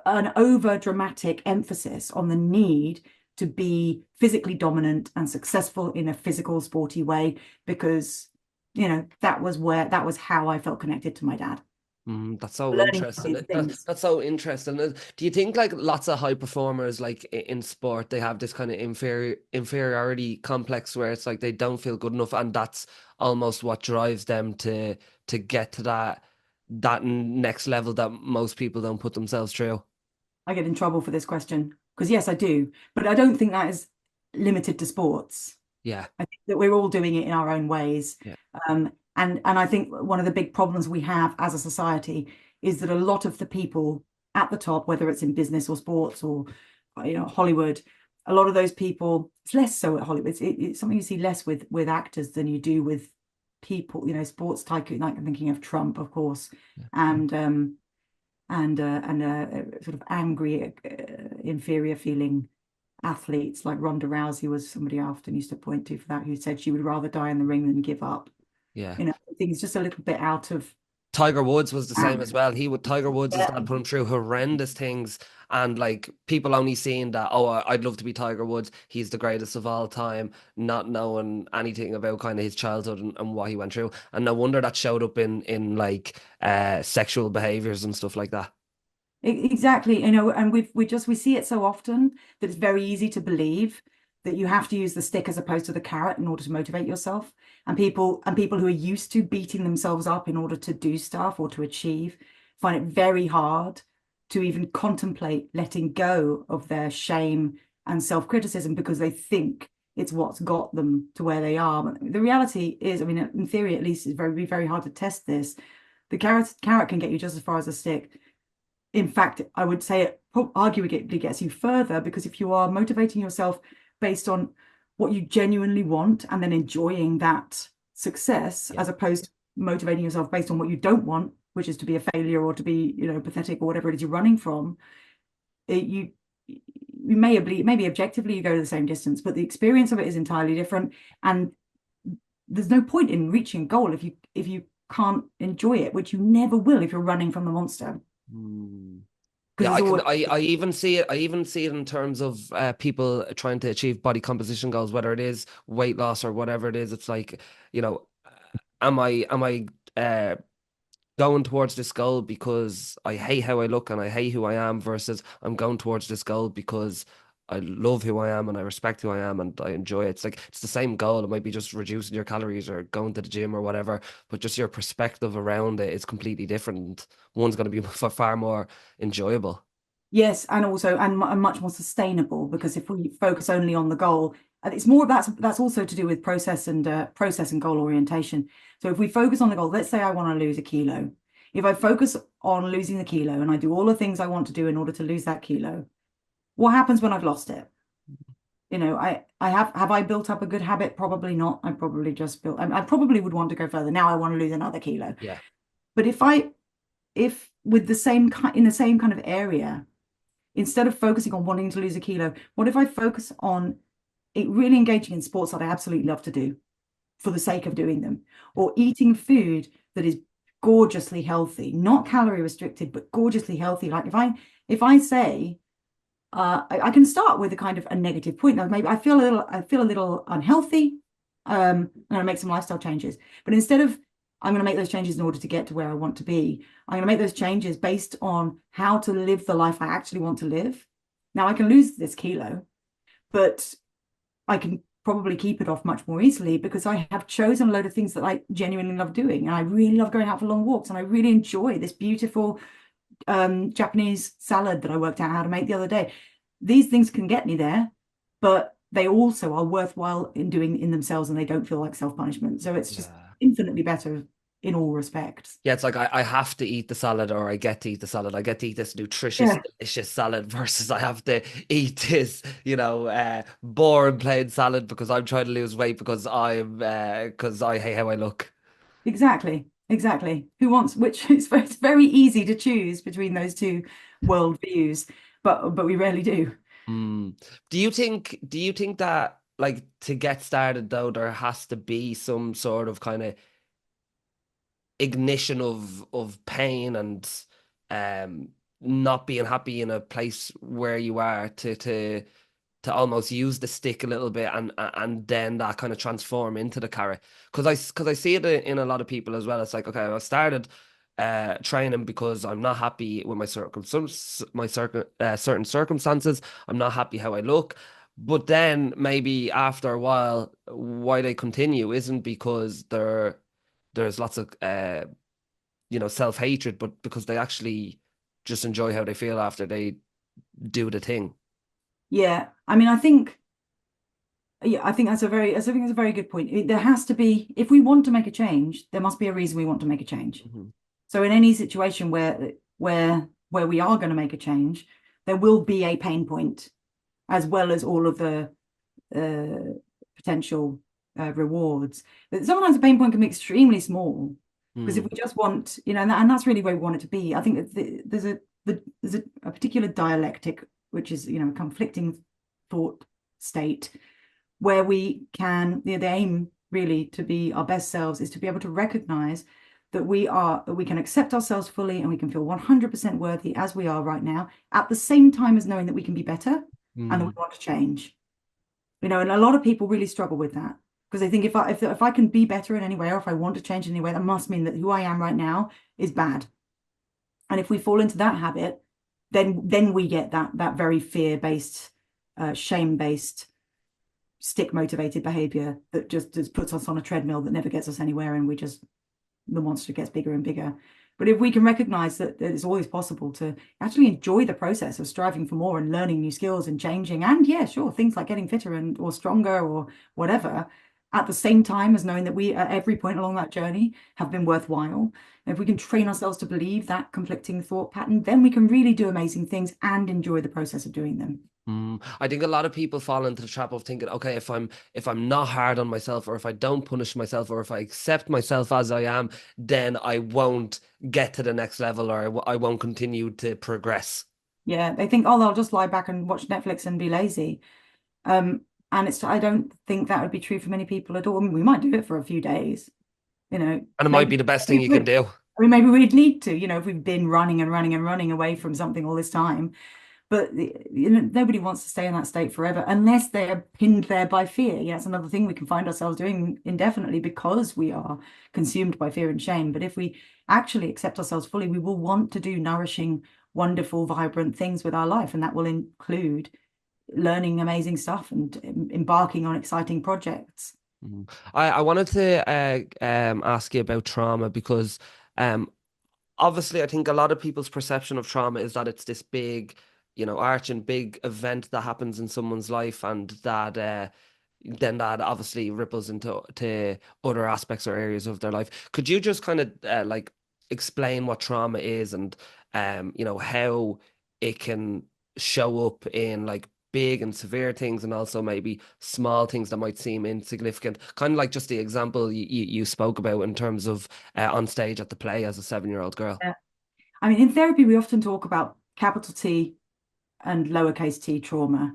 an over dramatic emphasis on the need to be physically dominant and successful in a physical, sporty way, because, that was how I felt connected to my dad. That's so Learning interesting. these things. That's so interesting. Do you think like lots of high performers like in sport they have this kind of inferiority complex where it's like they don't feel good enough, and that's almost what drives them to get to that next level that most people don't put themselves through? I get in trouble for this question because yes, I do, but I don't think that is limited to sports. Yeah, I think that we're all doing it in our own ways. yeah, And I think one of the big problems we have as a society is that a lot of the people at the top, whether it's in business or sports or Hollywood, a lot of those people, it's less so at Hollywood. It's something you see less with actors than you do with people, sports tycoon, like I'm thinking of Trump, of course, yeah, and sort of angry, inferior feeling athletes like Ronda Rousey was somebody I often used to point to for that, who said she would rather die in the ring than give up. yeah. I think it's just a little bit out of Tiger Woods was the same as well. Tiger Woods' his yeah. dad put him through horrendous things, and like people only seeing that, oh, I'd love to be Tiger Woods. He's the greatest of all time, not knowing anything about kind of his childhood and what he went through. And no wonder that showed up in like sexual behaviors and stuff like that. Exactly, and we see it so often that it's very easy to believe that you have to use the stick as opposed to the carrot in order to motivate yourself. And people who are used to beating themselves up in order to do stuff or to achieve find it very hard to even contemplate letting go of their shame and self-criticism because they think it's what's got them to where they are. But the reality is, I mean, in theory at least, it's very hard to test this. The carrot can get you just as far as a stick. In fact, I would say it arguably gets you further because if you are motivating yourself based on what you genuinely want and then enjoying that success, Yeah. as opposed to motivating yourself based on what you don't want, which is to be a failure or to be, pathetic or whatever it is you're running from, you maybe objectively you go to the same distance, but the experience of it is entirely different. And there's no point in reaching a goal if you can't enjoy it, which you never will if you're running from the monster. Hmm. Because Yeah, it's I can. always I even see it. I even see it in terms of people trying to achieve body composition goals, whether it is weight loss or whatever it is. It's like, you know, am I going towards this goal because I hate how I look and I hate who I am versus I'm going towards this goal because I love who I am and I respect who I am and I enjoy it. It's like it's the same goal. It might be just reducing your calories or going to the gym or whatever, but just your perspective around it is completely different. One's going to be far more enjoyable. yes, and also and much more sustainable because if we focus only on the goal, and it's more that's also to do with process and goal orientation. So if we focus on the goal, let's say I want to lose a kilo. If I focus on losing the kilo and I do all the things I want to do in order to lose that kilo, what happens when I've lost it? I have I built up a good habit? Probably not. I probably just built, I probably would want to go further. Now I want to lose another kilo. Yeah. But if with the same kind in the same kind of area, instead of focusing on wanting to lose a kilo, what if I focus on it really engaging in sports that I absolutely love to do for the sake of doing them, or eating food that is gorgeously healthy, not calorie restricted, but gorgeously healthy. Like if I say I can start with a kind of a negative point. Now, maybe I feel a little unhealthy. I'm going to make some lifestyle changes, but instead of I'm going to make those changes in order to get to where I want to be, I'm going to make those changes based on how to live the life I actually want to live. Now, I can lose this kilo, but I can probably keep it off much more easily because I have chosen a load of things that I genuinely love doing. And I really love going out for long walks, and I really enjoy this beautiful Japanese salad that I worked out how to make the other day. These things can get me there, but they also are worthwhile in doing in themselves, and they don't feel like self-punishment. So it's just Yeah. infinitely better in all respects. Yeah, it's like I have to eat the salad or I get to eat the salad. I get to eat this nutritious, Yeah, delicious salad versus I have to eat this, boring plain salad because I'm trying to lose weight because I hate how I look. exactly. Exactly. Who wants which? It's very easy to choose between those two world views, but we rarely do. Mm. Do you think that like to get started though there has to be some sort of kind of ignition of pain and um not being happy in a place where you are to almost use the stick a little bit and then that kind of transform into the carrot because I see it in a lot of people as well. It's like, okay, I started training because I'm not happy with certain circumstances. I'm not happy how I look. But then maybe after a while, why they continue isn't because there's lots of self-hatred, but because they actually just enjoy how they feel after they do the thing. Yeah. I mean, I think that's a very good point. There has to be, if we want to make a change, there must be a reason we want to make a change. Mhm. So in any situation where we are going to make a change, there will be a pain point, as well as all of the uh, potential rewards. But sometimes the pain point can be extremely small because if Mm. we just want, and that's really where we want it to be. I think that there's a particular dialectic, which is, a conflicting thought state where we can, the aim really to be our best selves is to be able to recognize that we can accept ourselves fully and we can feel 100% worthy as we are right now, at the same time as knowing that we can be better and that we Mm. want to change. And a lot of people really struggle with that because they think if I can be better in any way, or if I want to change in any way, that must mean that who I am right now is bad. And if we fall into that habit, then we get that very fear-based, shame-based, stick motivated behavior that just puts us on a treadmill that never gets us anywhere, and the monster gets bigger and bigger. But if we can recognize that it's always possible to actually enjoy the process of striving for more and learning new skills and changing, and yeah, sure, things like getting fitter and or stronger or whatever, at the same time as knowing that we at every point along that journey have been worthwhile. And if we can train ourselves to believe that conflicting thought pattern, then we can really do amazing things and enjoy the process of doing them. I think a lot of people fall into the trap of thinking, okay, if I'm not hard on myself, or if I don't punish myself, or if I accept myself as I am, then I won't get to the next level, or I won't continue to progress. Yeah, they think, oh, they'll just lie back and watch Netflix and be lazy. And I don't think that would be true for many people at all. I mean, we might do it for a few days, And it might maybe be the best thing maybe you can we- do. I mean, maybe we'd need to, if we've been running and running and running away from something all this time. But nobody wants to stay in that state forever unless they're pinned there by fear. Yeah, it's another thing we can find ourselves doing indefinitely because we are consumed by fear and shame. But if we actually accept ourselves fully, we will want to do nourishing, wonderful, vibrant things with our life, and that will include learning amazing stuff and embarking on exciting projects. I wanted to ask you about trauma because um, obviously I think a lot of people's perception of trauma is that it's this big, arching big event that happens in someone's life, and that then that obviously ripples into other aspects or areas of their life. Could you just kind of like explain what trauma is and you know, how it can show up in like big and severe things and also maybe small things that might seem insignificant. Kind of like just the example you spoke about in terms of on stage at the play as a 7-year-old girl. Yeah. I mean, in therapy, we often talk about capital T and lowercase t trauma.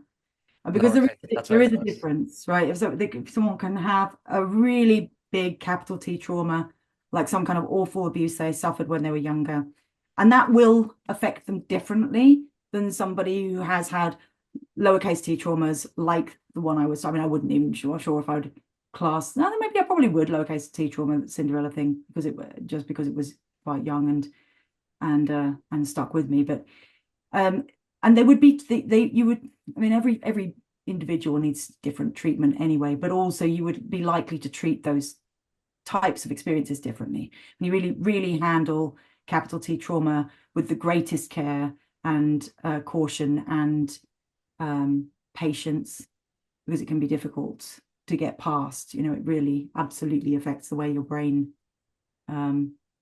Because Lowercase. That's there very is a nice. difference, right? If someone can have a really big capital T trauma, like some kind of awful abuse they suffered when they were younger, and that will affect them differently than somebody who has had lowercase t traumas like the one I was. I mean, I wouldn't even sure if I would class. No, maybe I probably would lowercase t trauma, the Cinderella thing, because it was quite young and stuck with me. But and they would be they you would I mean every individual needs different treatment anyway, but also you would be likely to treat those types of experiences differently. And you really handle capital T trauma with the greatest care and caution and patience, because it can be difficult to get past. You know, it really absolutely affects the way your brain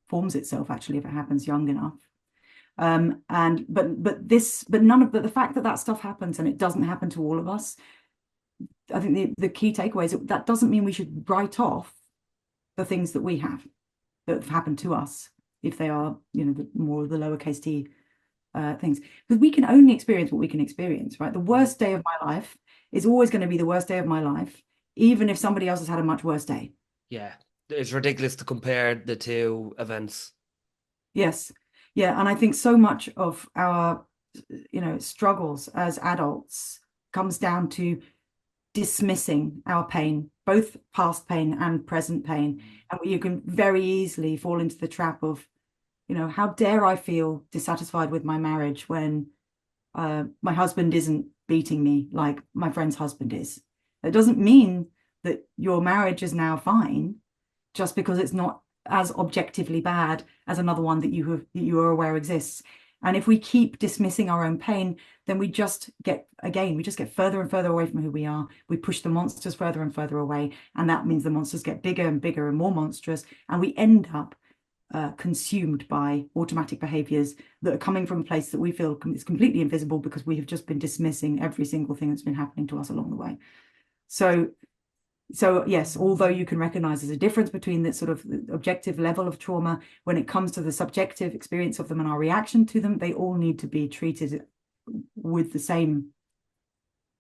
forms itself, actually, if it happens young enough. And but none of the fact that that stuff happens, and it doesn't happen to all of us, I think the key takeaway is that doesn't mean we should write off the things that we have that have happened to us, if they are, you know, more of the lowercase t things, because we can only experience what we can experience, right? The worst day of my life is always going to be the worst day of my life, even if somebody else has had a much worse day. Yeah. It's ridiculous to compare the two events. Yes. Yeah. And I think so much of our, you know, struggles as adults comes down to dismissing our pain, both past pain and present pain. And you can very easily fall into the trap of, you know, how dare I feel dissatisfied with my marriage when my husband isn't beating me like my friend's husband is. It doesn't mean that your marriage is now fine just because it's not as objectively bad as another one that you are aware exists. And if we keep dismissing our own pain, then we just get further and further away from who we are. We push the monsters further and further away, and that means the monsters get bigger and bigger and more monstrous, and we end up consumed by automatic behaviors that are coming from a place that we feel is completely invisible, because we have just been dismissing every single thing that's been happening to us along the way. So yes, although you can recognize there's a difference between the sort of objective level of trauma, when it comes to the subjective experience of them and our reaction to them, they all need to be treated with the same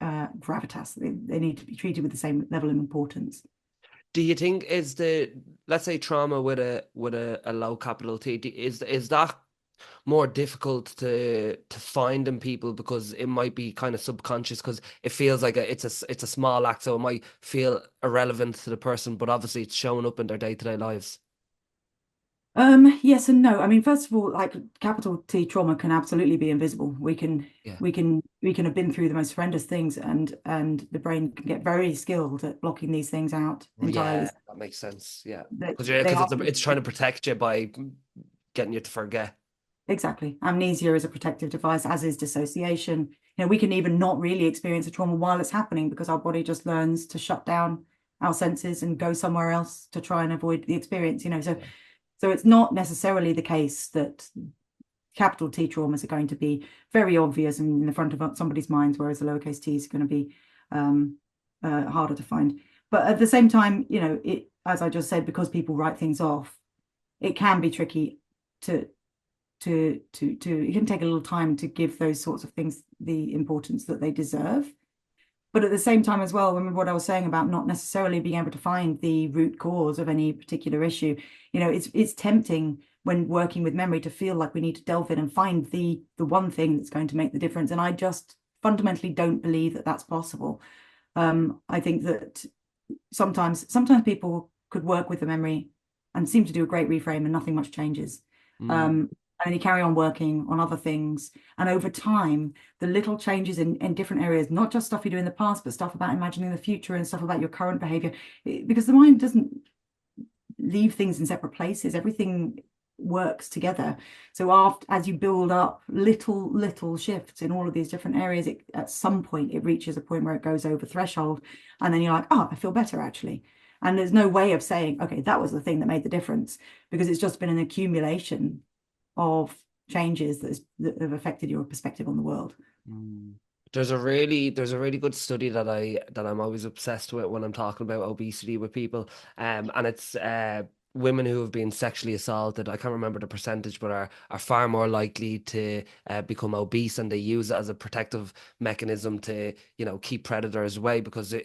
gravitas. They need to be treated with the same level of importance. Do you think is let's say trauma with a low capital T, is that more difficult to find in people because it might be kind of subconscious, because it feels like it's a small act, so it might feel irrelevant to the person, but obviously it's showing up in their day-to-day lives. Yes and no. I mean, first of all, like capital T trauma can absolutely be invisible. Yeah. We can have been through the most horrendous things, and the brain can get very skilled at blocking these things out entirely. Yeah, that makes sense. Yeah, They, because they are it's trying to protect you by getting you to forget. exactly. Amnesia is a protective device, as is dissociation. You know, we can even not really experience a trauma while it's happening because our body just learns to shut down our senses and go somewhere else to try and avoid the experience, you know. Yeah. So it's not necessarily the case that capital T traumas are going to be very obvious and in the front of somebody's minds, whereas the lowercase t is going to be harder to find. But at the same time, you know, as I just said, because people write things off, it can be tricky to it can take a little time to give those sorts of things the importance that they deserve. But at the same time as well, remember what I was saying about not necessarily being able to find the root cause of any particular issue. You know, it's tempting when working with memory to feel like we need to delve in and find the one thing that's going to make the difference. And I just fundamentally don't believe that that's possible. I think that sometimes people could work with the memory and seem to do a great reframe and nothing much changes. And then you carry on working on other things. And over time, the little changes in different areas, not just stuff you do in the past, but stuff about imagining the future and stuff about your current behavior, because the mind doesn't leave things in separate places. Everything works together. So as you build up little shifts in all of these different areas, at some point it reaches a point where it goes over threshold, and then you're like, oh, I feel better actually. And there's no way of saying, okay, that was the thing that made the difference, because it's just been an accumulation of changes that have affected your perspective on the world. Mm. There's a really good study that I'm always obsessed with when I'm talking about obesity with people. And it's women who have been sexually assaulted. I can't remember the percentage, but are far more likely to become obese, and they use it as a protective mechanism to, keep predators away, because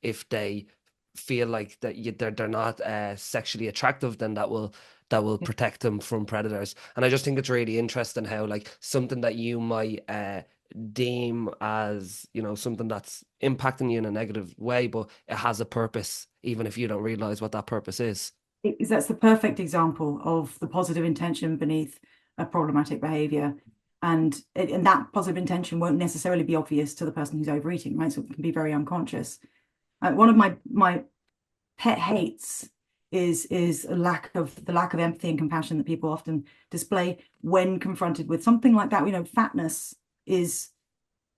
if they feel like that they're not sexually attractive, then that will protect them from predators. And I just think it's really interesting how, like, something that you might deem as, something that's impacting you in a negative way, but it has a purpose, even if you don't realize what that purpose is. That's the perfect example of the positive intention beneath a problematic behavior. And that positive intention won't necessarily be obvious to the person who's overeating, right? So it can be very unconscious. One of my pet hates is the lack of empathy and compassion that people often display when confronted with something like that. Fatness is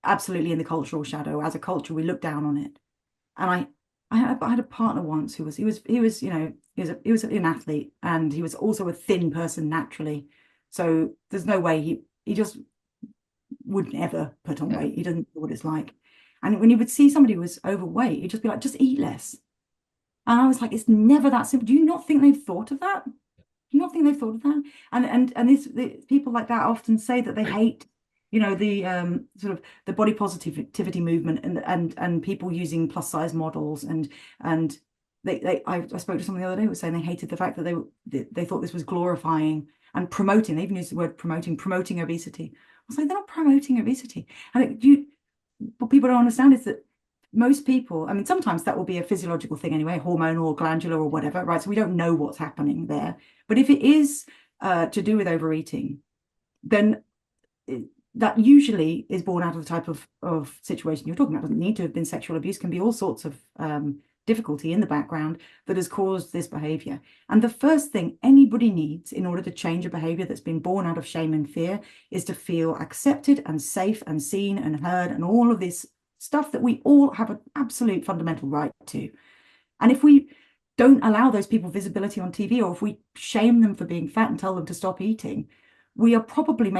absolutely in the cultural shadow. As a culture, we look down on it. And I had a partner once who was he was an athlete, and he was also a thin person naturally. So there's no way he just would never put on Yeah. weight. He doesn't know what it's like. And when he would see somebody who was overweight, he'd just be like, just eat less. And I was like, it's never that simple. Do you not think they've thought of that? Do you not think they've thought of that? And people like that often say that they hate, the sort of the body positivity movement, and people using plus size models, and I spoke to someone the other day who was saying they hated the fact that they thought this was glorifying and promoting. They even used the word promoting obesity. I was like, they're not promoting obesity. What people don't understand is that most people, I mean, sometimes that will be a physiological thing anyway, hormonal or glandular or whatever, right? So we don't know what's happening there. But if it is to do with overeating, then that usually is born out of the type of situation you're talking about. It doesn't need to have been sexual abuse, can be all sorts of difficulty in the background that has caused this behavior. And the first thing anybody needs in order to change a behavior that's been born out of shame and fear is to feel accepted and safe and seen and heard, and all of this stuff that we all have an absolute fundamental right to. And if we don't allow those people visibility on TV, or if we shame them for being fat and tell them to stop eating, we are probably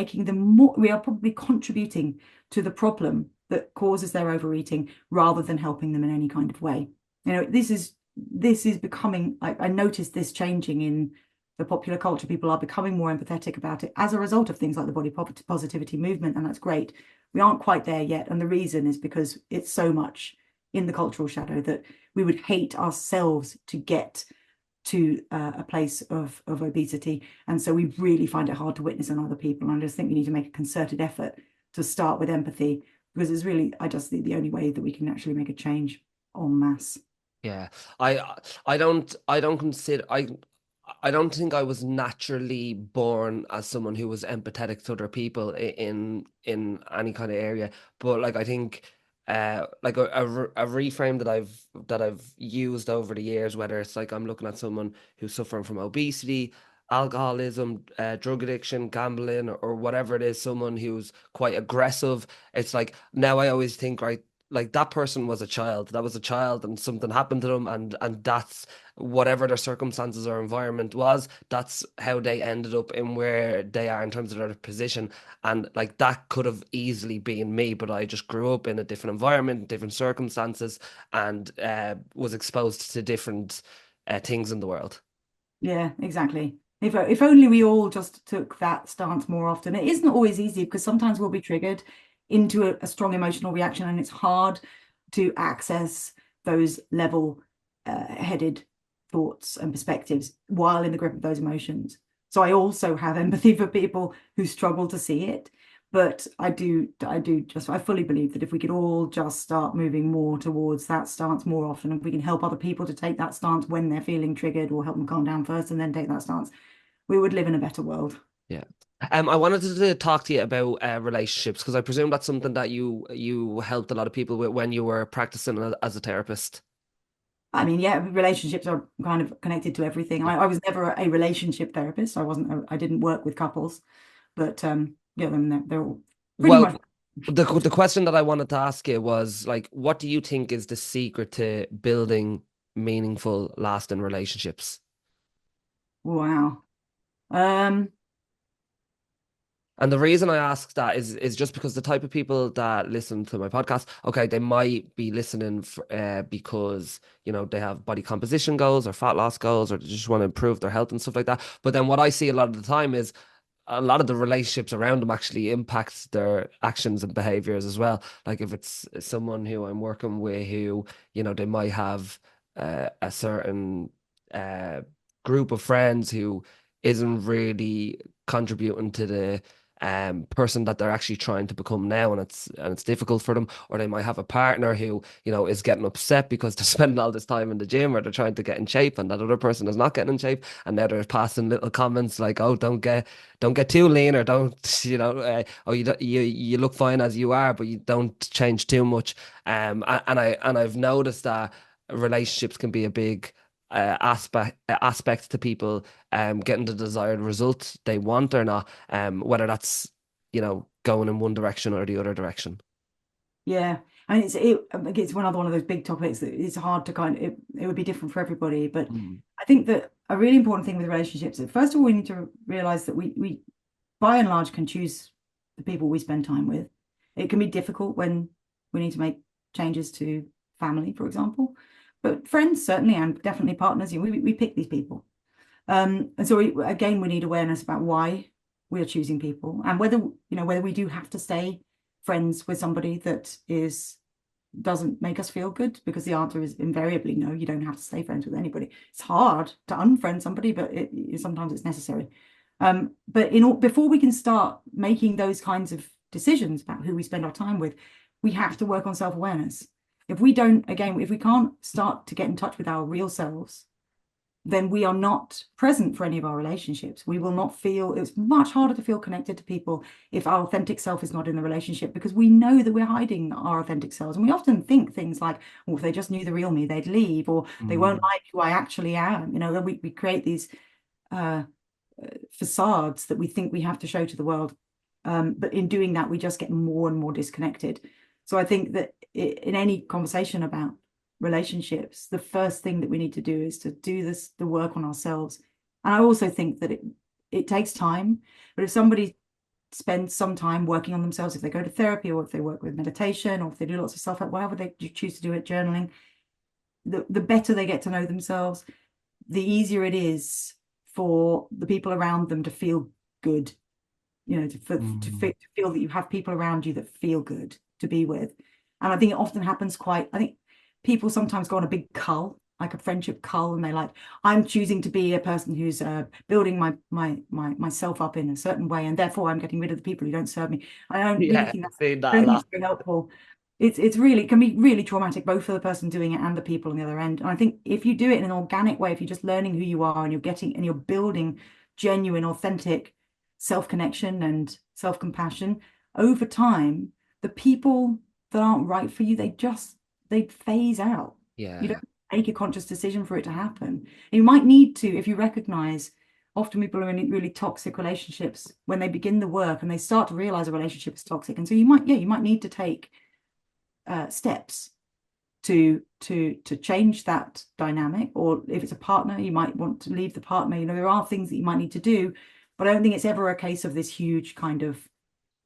contributing to the problem that causes their overeating, rather than helping them in any kind of way. This is becoming, I noticed this changing in the popular culture. People are becoming more empathetic about it as a result of things like the body positivity movement, and that's great. We aren't quite there yet, and the reason is because it's so much in the cultural shadow that we would hate ourselves to get to a place of obesity, and so we really find it hard to witness in other people. And I just think we need to make a concerted effort to start with empathy, because it's really, I just think, the only way that we can actually make a change en masse. Yeah, I don't consider I don't think I was naturally born as someone who was empathetic to other people in any kind of area. But, like, I think like a reframe that I've used over the years, whether it's like I'm looking at someone who's suffering from obesity, alcoholism, drug addiction, gambling, or whatever it is, someone who's quite aggressive. It's like, now I always think, right, like, that person was a child. That was a child, and something happened to them, and that's whatever their circumstances or environment was. That's how they ended up in where they are in terms of their position. And, like, that could have easily been me, but I just grew up in a different environment, different circumstances, and was exposed to different things in the world. Yeah, exactly. If only we all just took that stance more often. It isn't always easy, because sometimes we'll be triggered into a strong emotional reaction, and it's hard to access those level headed thoughts and perspectives while in the grip of those emotions. So I also have empathy for people who struggle to see it. But I fully believe that if we could all just start moving more towards that stance more often, and we can help other people to take that stance when they're feeling triggered, or help them calm down first and then take that stance, we would live in a better world. Yeah. I wanted to talk to you about relationships, because I presume that's something that you helped a lot of people with when you were practicing as a therapist. I mean, yeah, relationships are kind of connected to everything. I was never a relationship therapist. I didn't work with couples, but yeah, they're all pretty Well, much. the question that I wanted to ask you was, like, what do you think is the secret to building meaningful, lasting relationships? Wow. Um, And the reason I ask that is just because the type of people that listen to my podcast, okay, they might be listening because they have body composition goals or fat loss goals, or they just want to improve their health and stuff like that. But then what I see a lot of the time is a lot of the relationships around them actually impacts their actions and behaviors as well. Like if it's someone who I'm working with who, they might have a certain uh, group of friends who isn't really contributing to the person that they're actually trying to become now, and it's difficult for them. Or they might have a partner who is getting upset because they're spending all this time in the gym, or they're trying to get in shape and that other person is not getting in shape, and now they're passing little comments like, oh, don't get too lean, or don't oh, you look fine as you are, but you don't change too much. And I've noticed that relationships can be a big aspect to people getting the desired results they want or not, whether that's going in one direction or the other direction. yeah. I mean, it's one of those big topics that it's hard to it would be different for everybody. But Mm. I think that a really important thing with relationships is, first of all, we need to realize that we by and large can choose the people we spend time with. It can be difficult when we need to make changes to family, for example, but friends certainly, and definitely partners, we pick these people. And so again, we need awareness about why we are choosing people, and whether we do have to stay friends with somebody that doesn't make us feel good, because the answer is invariably no. You don't have to stay friends with anybody. It's hard to unfriend somebody, but sometimes it's necessary. But before we can start making those kinds of decisions about who we spend our time with, we have to work on self-awareness. If we can't start to get in touch with our real selves, then we are not present for any of our relationships. We will not feel, it's much harder to feel connected to people if our authentic self is not in the relationship, because we know that we're hiding our authentic selves. And we often think things like, well, if they just knew the real me, they'd leave, or they won't Mm. like who I actually am. We create these uh, facades that we think we have to show to the world. But in doing that, we just get more and more disconnected. So I think that in any conversation about relationships, the first thing that we need to do is to do the work on ourselves. And I also think that it takes time, but if somebody spends some time working on themselves, if they go to therapy, or if they work with meditation, or if they do lots of self-help, whatever they choose to do it, journaling, the better they get to know themselves, the easier it is for the people around them to feel good, to feel that you have people around you that feel good to be with. And I think it often happens I think people sometimes go on a big cull, like a friendship cull, and I'm choosing to be a person who's building myself up in a certain way, and therefore I'm getting rid of the people who don't serve me. I don't really Yeah, think seen I that a don't think lot. it's very helpful. It can be really traumatic, both for the person doing it and the people on the other end. And I think if you do it in an organic way, if you're just learning who you are, and you're building genuine, authentic self-connection and self-compassion, over time, the people that aren't right for you, they phase out. You Yeah. don't make a conscious decision for it to happen. You might need to, if you recognize, often people are in really toxic relationships when they begin the work and they start to realize a relationship is toxic. And so you might need to take steps to change that dynamic. Or if it's a partner, you might want to leave the partner. There are things that you might need to do, but I don't think it's ever a case of this huge kind of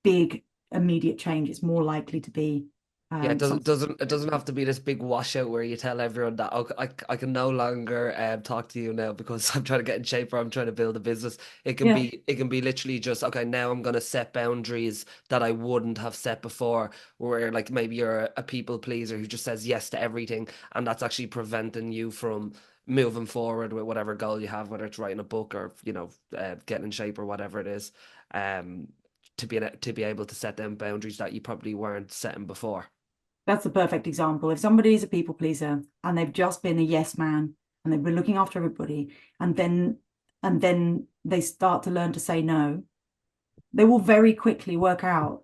big immediate change. It's more likely to be Yeah, something. it doesn't have to be this big washout where you tell everyone that, "Oh, I can no longer talk to you now because I'm trying to get in shape, or I'm trying to build a business." Yeah, It can be literally just, okay, now I'm gonna set boundaries that I wouldn't have set before, where like maybe you're a people pleaser who just says yes to everything, and that's actually preventing you from moving forward with whatever goal you have, whether it's writing a book or getting in shape or whatever it is, um, to be able to set them boundaries that you probably weren't setting before. that's the perfect example. If somebody is a people pleaser and they've just been a yes man and they've been looking after everybody, and then they start to learn to say no, they will very quickly work out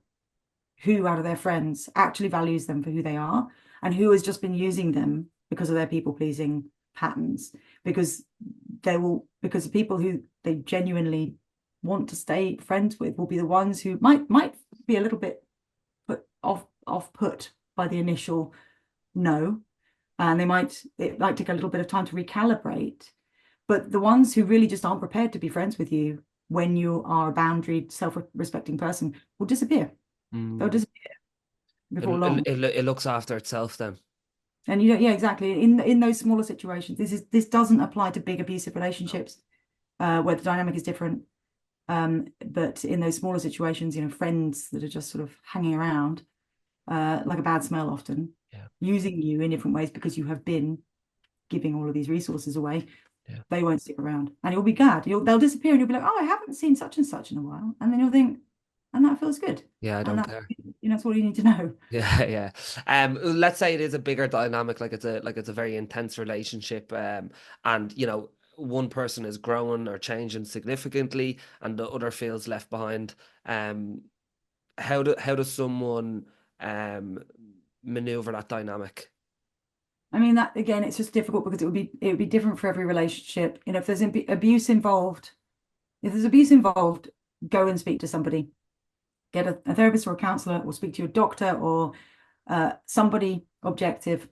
who out of their friends actually values them for who they are, and who has just been using them because of their people pleasing patterns. Because because the people who they genuinely want to stay friends with will be the ones who might be a little bit put off put by the initial no, and it might take a little bit of time to recalibrate. But the ones who really just aren't prepared to be friends with you when you are a boundaried, self-respecting person will disappear. They'll Mm. disappear before long. It looks after itself then. And yeah, exactly. In those smaller situations, this doesn't apply to big abusive relationships, where the dynamic is different. But in those smaller situations, friends that are just sort of hanging around, like a bad smell often, Yeah. using you in different ways because you have been giving all of these resources away, Yeah. they won't stick around. And you'll be glad. They'll disappear and you'll be like, oh, I haven't seen such and such in a while. And then you'll think, and that feels good. Yeah, I And don't care. that's all you need to know. Yeah, yeah. Let's say it is a bigger dynamic, like it's a very intense relationship, and one person is growing or changing significantly, and the other feels left behind. Um, how does someone um maneuver that dynamic? I mean, that again, it's just difficult because it would be different for every relationship. If there's abuse involved, go and speak to somebody. Get a therapist or a counselor, or speak to your doctor or somebody objective,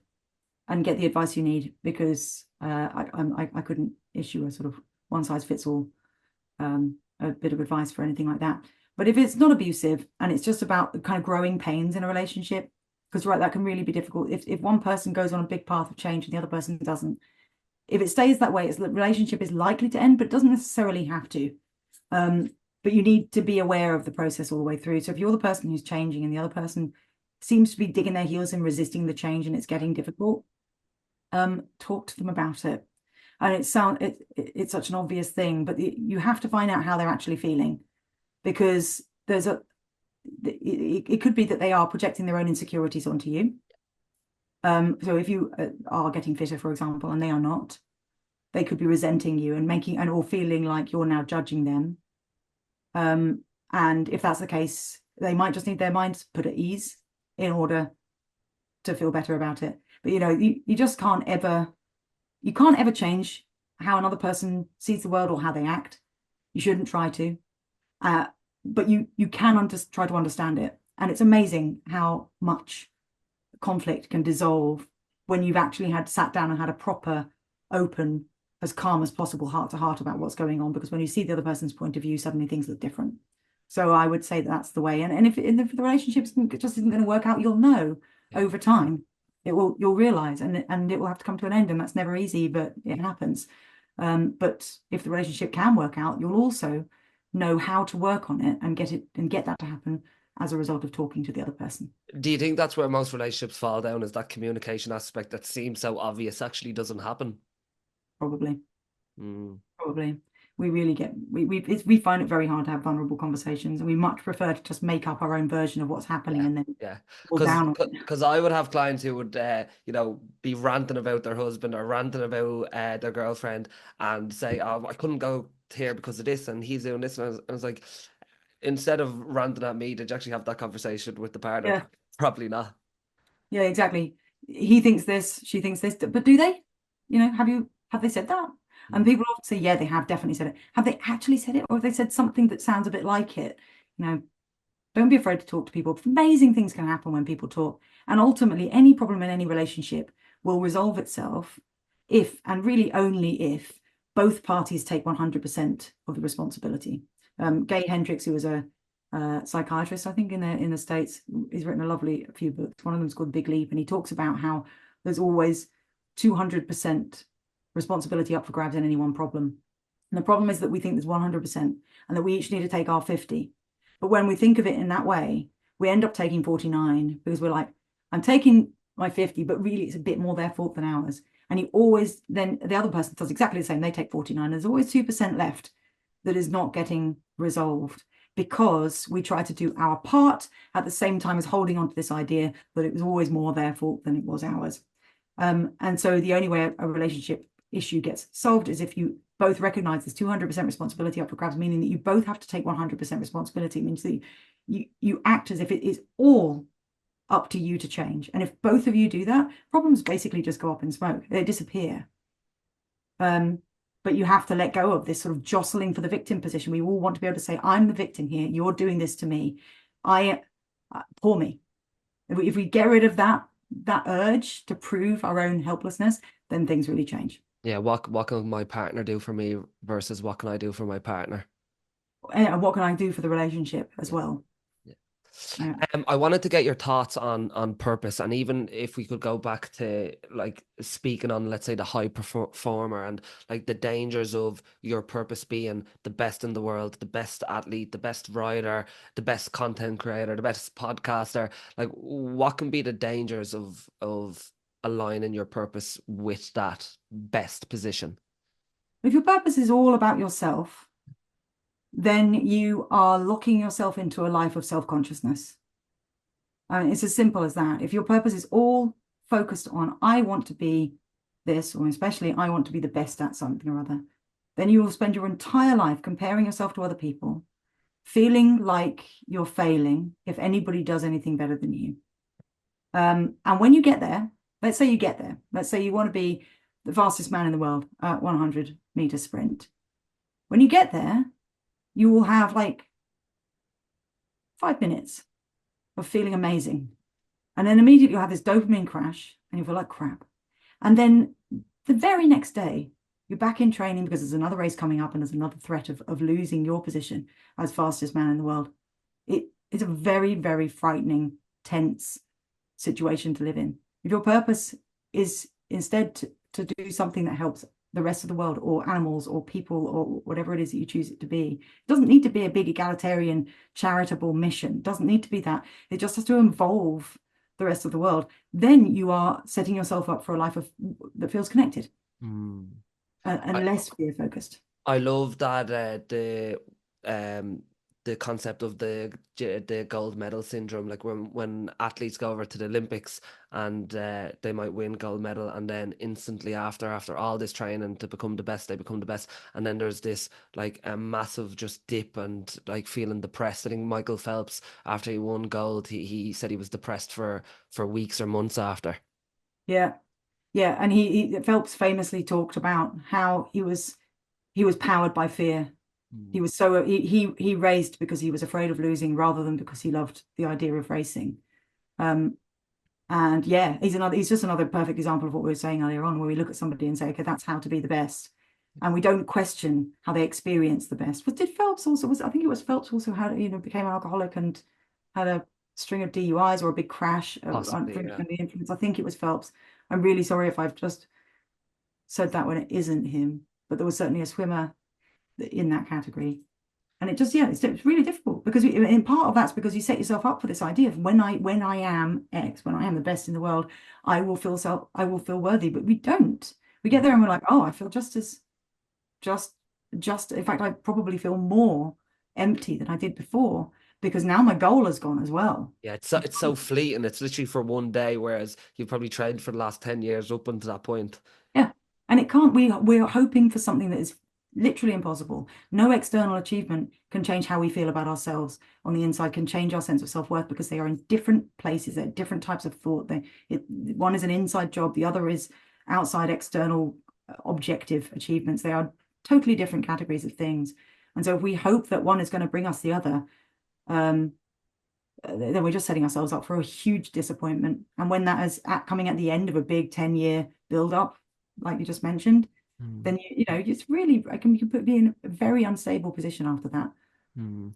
and get the advice you need, because I couldn't issue a sort of one size fits all a bit of advice for anything like that. But if it's not abusive and it's just about the kind of growing pains in a relationship, because that can really be difficult. If one person goes on a big path of change and the other person doesn't, if it stays that way, the relationship is likely to end, but it doesn't necessarily have to. But you need to be aware of the process all the way through. So if you're the person who's changing and the other person seems to be digging their heels and resisting the change and it's getting difficult, talk to them about it. And it's such an obvious thing, but you have to find out how they're actually feeling, because it could be that they are projecting their own insecurities onto you. So if you are getting fitter, for example, and they are not, they could be resenting you and or feeling like you're now judging them. And if that's the case, they might just need their minds put at ease in order to feel better about it. But you just can't ever change how another person sees the world or how they act. You shouldn't try to. But you can just try to understand it. And it's amazing how much conflict can dissolve when you've actually sat down and had a proper, open, as calm as possible, heart to heart about what's going on. Because when you see the other person's point of view, suddenly things look different. So I would say that's the way. And if the relationship just isn't going to work out, you'll know over time. You'll realize, and it will have to come to an end, and that's never easy, but it happens. But if the relationship can work out, you'll also know how to work on it and get that to happen as a result of talking to the other person. Do you think that's where most relationships fall down, is that communication aspect that seems so obvious actually doesn't happen? Probably. Mm. Probably. We find it very hard to have vulnerable conversations, and we much prefer to just make up our own version of what's happening Yeah, and then yeah. fall down on it. Because I would have clients who would, be ranting about their husband or ranting about their girlfriend and say, "Oh, I couldn't go here because of this, and he's doing this," and I was like, instead of ranting at me, did you actually have that conversation with the partner? Yeah, Probably not. yeah, exactly. He thinks this, she thinks this, but do they? Have they said that? And Mm. people often say, yeah, they have definitely said it. Have they actually said it, or have they said something that sounds a bit like it? You know, don't be afraid to talk to people. Amazing things can happen when people talk. And ultimately, any problem in any relationship will resolve itself if, and really only if, both parties take 100% of the responsibility. Gay Hendricks, who was a psychiatrist, I think, in the States, he's written a few books. One of them is called Big Leap, and he talks about how there's always 200% responsibility up for grabs in any one problem. And the problem is that we think there's 100% and that we each need to take our 50. But when we think of it in that way, we end up taking 49 because we're like, I'm taking my 50, but really it's a bit more their fault than ours. And then the other person does exactly the same. They take 49. There's always 2% left that is not getting resolved because we try to do our part at the same time as holding on to this idea that it was always more their fault than it was ours. And so the only way a relationship issue gets solved is if you both recognize there's 200% responsibility up for grabs, meaning that you both have to take 100% responsibility. It means that you act as if it is all up to you to change. And if both of you do that, problems basically just go up in smoke. They disappear. But you have to let go of this sort of jostling for the victim position. We all want to be able to say, I'm the victim here. You're doing this to me. Poor me. If we get rid of that, that urge to prove our own helplessness, then things really change. Yeah, what can my partner do for me versus what can I do for my partner? And what can I do for the relationship as Yeah. well? Yeah. Yeah. I wanted to get your thoughts on purpose, and even if we could go back to like speaking on, let's say, the high performer and like the dangers of your purpose being the best in the world, the best athlete, the best writer, the best content creator, the best podcaster. Like, what can be the dangers of aligning your purpose with that best position? If your purpose is all about yourself, then you are locking yourself into a life of self-consciousness. It's as simple as that. If your purpose is all focused on, I want to be this, or especially I want to be the best at something or other, then you will spend your entire life comparing yourself to other people, feeling like you're failing if anybody does anything better than you. And when you get there, let's say you get there, let's say you want to be the fastest man in the world at 100-meter sprint. When you get there, you will have like 5 minutes of feeling amazing. And then immediately you'll have this dopamine crash and you feel like crap. And then the very next day, you're back in training because there's another race coming up and there's another threat of losing your position as fastest man in the world. It's a very, very frightening, tense situation to live in. If your purpose is instead to do something that helps the rest of the world or animals or people or whatever it is that you choose it to be, it doesn't need to be a big egalitarian charitable mission. It doesn't need to be that. It just has to involve the rest of the world. Then you are setting yourself up for a life that feels connected Hmm. and less fear focused. I love that um the concept of the gold medal syndrome, like when athletes go over to the Olympics and they might win gold medal, and then instantly after all this training to become the best, they become the best, and then there's this like a massive just dip and like feeling depressed. I think Michael Phelps, after he won gold, he said he was depressed for weeks or months after. Yeah. Yeah. And he Phelps famously talked about how he was powered by fear. He was so he raced because he was afraid of losing rather than because he loved the idea of racing. Um, and yeah, he's just another perfect example of what we were saying earlier on, where we look at somebody and say, okay, that's how to be the best. And we don't question how they experience the best. But did Phelps also I think it was Phelps also had, became an alcoholic and had a string of DUIs or a big crash on Possibly, drinking yeah. under the influence. I think it was Phelps. I'm really sorry if I've just said that when it isn't him, but there was certainly a swimmer in that category. And it just, yeah, it's really difficult because in part of that's because you set yourself up for this idea of when I am X, when I am the best in the world, I will feel worthy. But we don't. We get there and we're like, oh, I feel just in fact, I probably feel more empty than I did before because now my goal has gone as well. Yeah, it's so fleeting. It's literally for one day, whereas you've probably trained for the last 10 years up until that point. Yeah. And it can't, we're hoping for something that is literally impossible. No external achievement can change how we feel about ourselves on the inside, can change our sense of self-worth because they are in different places. They're different types of thought. One is an inside job, the other is outside external objective achievements. They are totally different categories of things. And so if we hope that one is going to bring us the other, um, then we're just setting ourselves up for a huge disappointment. And when that is coming at the end of a big 10-year build up, like you just mentioned, Hmm. then it's really you can be in a very unstable position after that. Hmm.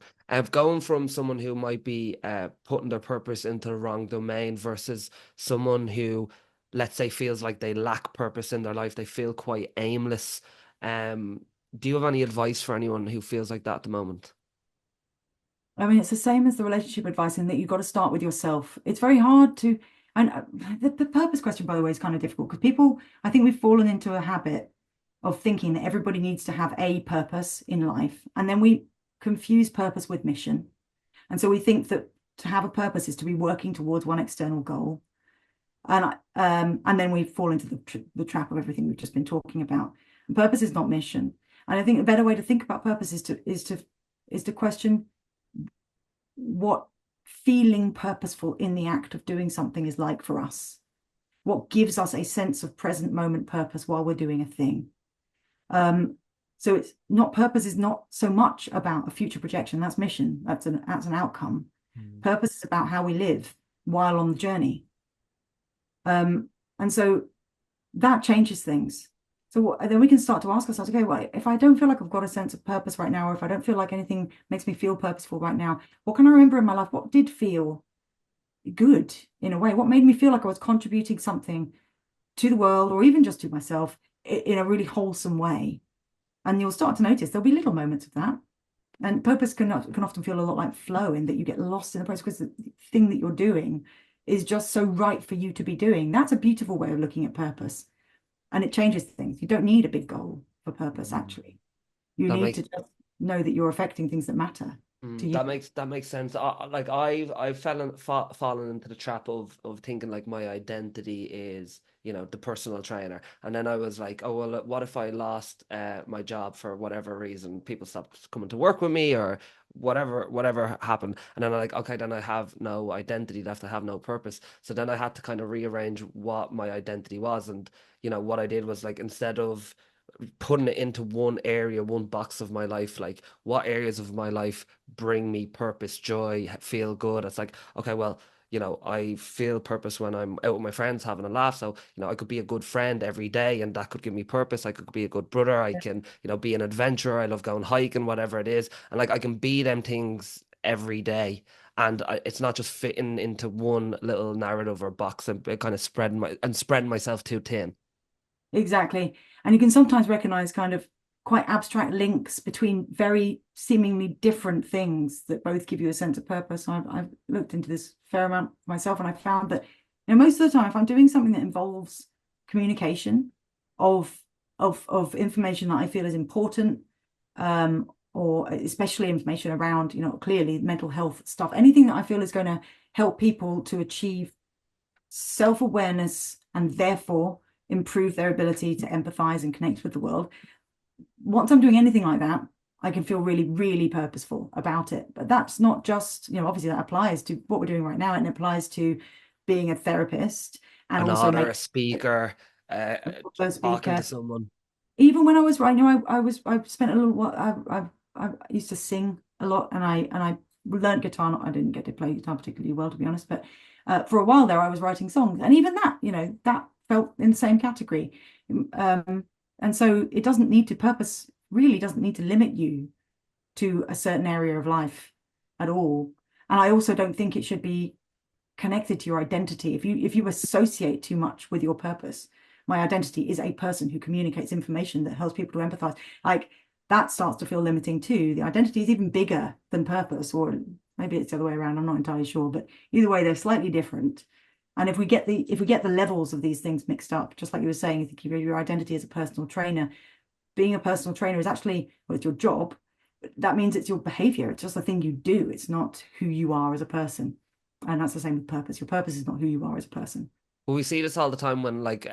Going from someone who might be putting their purpose into the wrong domain versus someone who, let's say, feels like they lack purpose in their life, they feel quite aimless. Um, do you have any advice for anyone who feels like that at the moment? I mean, it's the same as the relationship advice in that you've got to start with yourself. It's very hard to, and the purpose question, by the way, is kind of difficult because people, I think we've fallen into a habit of thinking that everybody needs to have a purpose in life. And then we confuse purpose with mission. And so we think that to have a purpose is to be working towards one external goal. And then we fall into the trap of everything we've just been talking about. And purpose is not mission. And I think a better way to think about purpose is to question what feeling purposeful in the act of doing something is like for us. What gives us a sense of present moment purpose while we're doing a thing. So it's not purpose is not so much about a future projection. That's mission. That's an outcome. Hmm. Purpose is about how we live while on the journey. And so that changes things. So then we can start to ask ourselves, okay, well, if I don't feel like I've got a sense of purpose right now, or if I don't feel like anything makes me feel purposeful right now, what can I remember in my life? What did feel good in a way? What made me feel like I was contributing something to the world, or even just to myself, in a really wholesome way? And you'll start to notice there'll be little moments of that. And purpose can often feel a lot like flow, in that you get lost in the process because the thing that you're doing is just so right for you to be doing. That's a beautiful way of looking at purpose. And it changes things. You don't need a big goal for purpose, actually. You That need makes to just know that you're affecting things that matter to you. that makes sense. Like I've fallen into the trap of thinking like my identity is, the personal trainer, and then I was like, oh well, what if I lost my job for whatever reason? People stopped coming to work with me, or whatever happened, and then I'm like, okay, then I have no identity left. I have no purpose. So then I had to kind of rearrange what my identity was, and what I did was, like, instead of putting it into one area, one box of my life, like, what areas of my life bring me purpose, joy, feel good. It's like, okay, well, I feel purpose when I'm out with my friends having a laugh. So, I could be a good friend every day, and that could give me purpose. I could be a good brother. I can, be an adventurer. I love going hiking, whatever it is. And, like, I can be them things every day. And it's not just fitting into one little narrative or box, and kind of spreading myself too thin. Exactly. And you can sometimes recognize kind of quite abstract links between very seemingly different things that both give you a sense of purpose. I've looked into this fair amount myself, and I found that, most of the time, if I'm doing something that involves communication of of information that I feel is important, or especially information around, clearly mental health stuff, anything that I feel is going to help people to achieve self-awareness and therefore improve their ability to empathize and connect with the world. Once I'm doing anything like that, I can feel really, really purposeful about it. But that's not just, obviously that applies to what we're doing right now, and it applies to being a therapist, and An also author, make a speaker, a talking to speaker. someone. Even when I was writing, I spent a little while. I used to sing a lot, and I learned guitar. I didn't get to play guitar particularly well, to be honest, but for a while there, I was writing songs, and even that, that felt in the same category. And so it doesn't need to purpose really doesn't need to limit you to a certain area of life at all. And I also don't think it should be connected to your identity. If you associate too much with your purpose, my identity is a person who communicates information that helps people to empathize. Like, that starts to feel limiting too. The identity is even bigger than purpose, or maybe it's the other way around. I'm not entirely sure, but either way, they're slightly different. And if we get the levels of these things mixed up, just like you were saying, if you your identity as a personal trainer, being a personal trainer is actually, well, it's your job. That means it's your behavior. It's just a thing you do. It's not who you are as a person. And that's the same with purpose. Your purpose is not who you are as a person. Well, we see this all the time when, like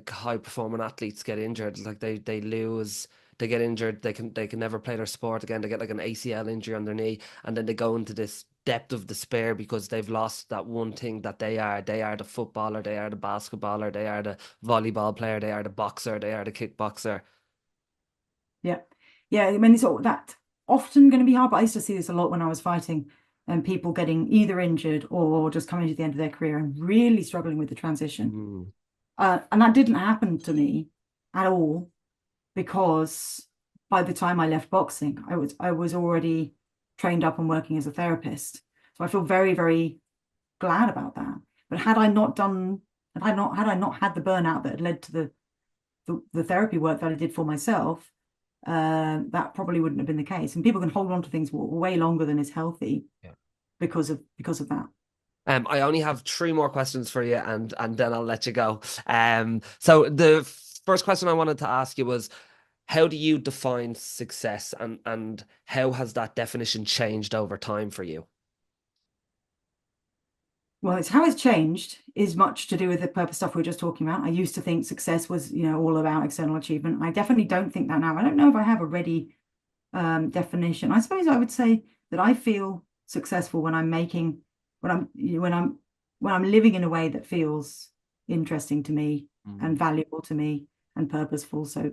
high performing athletes get injured. Like, they lose, they get injured, they can never play their sport again. They get like an ACL injury on their knee, and then they go into this depth of despair because they've lost that one thing that they are. They are the footballer, they are the basketballer, they are the volleyball player, they are the boxer, they are the kickboxer. Yeah. Yeah. I mean, it's all that often going to be hard, but I used to see this a lot when I was fighting, and people getting either injured or just coming to the end of their career and really struggling with the transition. Mm. And that didn't happen to me at all, because by the time I left boxing, I was already trained up and working as a therapist. So I feel very, very glad about that. But had I not had the burnout that had led to the therapy work that I did for myself, that probably wouldn't have been the case. And people can hold on to things way longer than is healthy because of that. I only have three more questions for you, and then I'll let you go. So the first question I wanted to ask you was, how do you define success, and how has that definition changed over time for you? Well, it's how it's changed is much to do with the purpose stuff we were just talking about. I used to think success was, all about external achievement. I definitely don't think that now. I don't know if I have a ready definition. I suppose I would say that I feel successful when I'm making when I'm when I'm living in a way that feels interesting to me and Mm. valuable to me and purposeful. So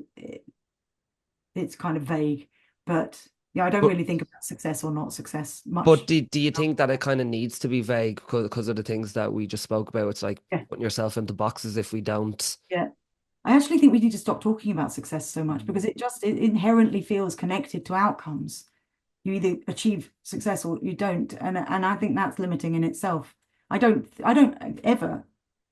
it's kind of vague, but Yeah, I don't But really think about success or not success but much. do you think that it kind of needs to be vague because of the things that we just spoke about? It's like Yeah, putting yourself into boxes if we don't. yeah. I actually think we need to stop talking about success so much Mm. because it inherently feels connected to outcomes. You either achieve success or you don't, and I think that's limiting in itself. I don't ever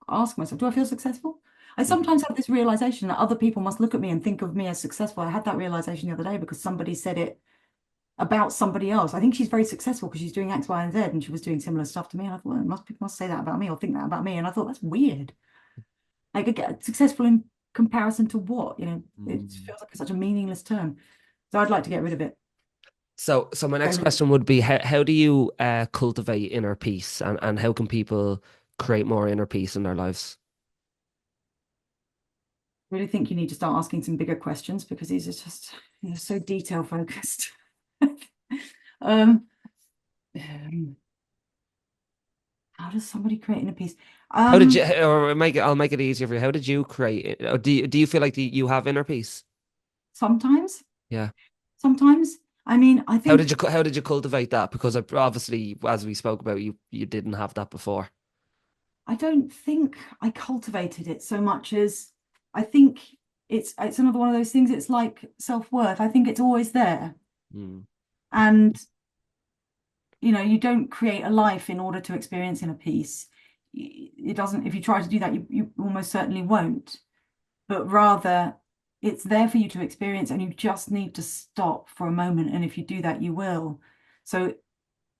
ask myself, do I feel successful? I Mm. sometimes have this realization that other people must look at me and think of me as successful. I had that realization the other day because somebody said it about somebody else. I think she's very successful because she's doing X, Y, and Z, and she was doing similar stuff to me. And I thought, well, people must say that about me or think that about me. And I thought that's weird. Like, successful in comparison to what? It Mm. feels like such a meaningless term. So I'd like to get rid of it. So my next I question would be how do you cultivate inner peace and how can people create more inner peace in their lives? really think you need to start asking some bigger questions because these are just so detail focused. um, um, how does somebody create inner peace? How did you, Um, or I'll make it easier for you. How did you create it? Or do you feel like you have inner peace? sometimes, Yeah. sometimes. I mean, I think How did you cultivate that? Because obviously, as we spoke about, you didn't have that before. I don't think I cultivated it so much as I think it's another one of those things. It's like self-worth. I think it's always there. Mm. And you don't create a life in order to experience inner peace. It doesn't, if you try to do that, you almost certainly won't. But rather, it's there for you to experience, and you just need to stop for a moment. And if you do that, you will. So,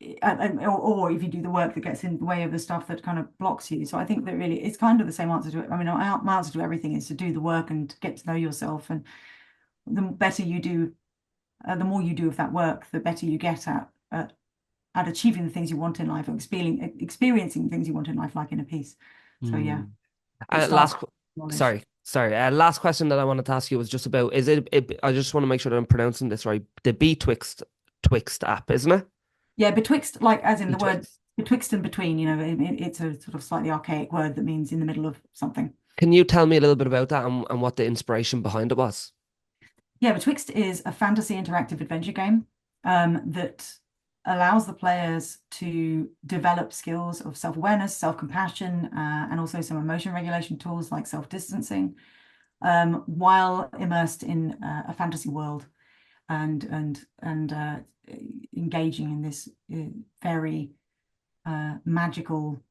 or if you do the work that gets in the way of the stuff that kind of blocks you. So I think that really it's kind of the same answer to it. I mean, my answer to everything is to do the work and get to know yourself. And the better you do, the more you do of that work, the better you get at achieving the things you want in life or experiencing things you want in life, like inner peace. So yeah, Mm. it starts Last, with knowledge. sorry. Last question that I wanted to ask you was just about I just want to make sure that I'm pronouncing this right. The Twixt app, isn't it? Yeah, betwixt, like as in the word Betwixt. betwixt and between, it's a sort of slightly archaic word that means in the middle of something. Can you tell me a little bit about that and what the inspiration behind it was? Yeah, betwixt is a fantasy interactive adventure game that allows the players to develop skills of self-awareness, self-compassion, and also some emotion regulation tools like self-distancing, while immersed in a fantasy world and engaging in this very magical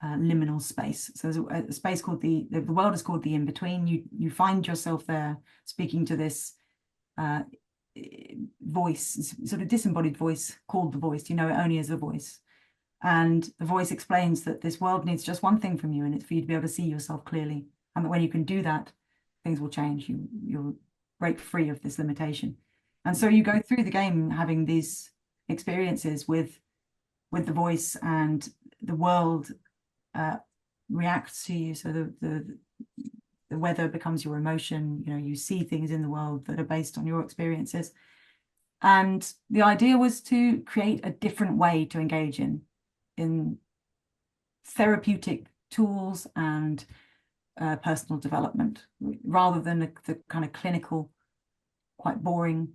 liminal space. So there's a space called the world is called the in between. You find yourself there speaking to this uh, voice, sort of disembodied voice called the voice. You know it only as a voice. And the voice explains that this world needs just one thing from you, and it's for you to be able to see yourself clearly. And that when you can do that, things will change. You'll break free of this limitation. And so you go through the game having these experiences with the voice, and the world uh, reacts to you. So the weather becomes your emotion. You see things in the world that are based on your experiences. And the idea was to create a different way to engage in therapeutic tools and personal development rather than the kind of clinical, quite boring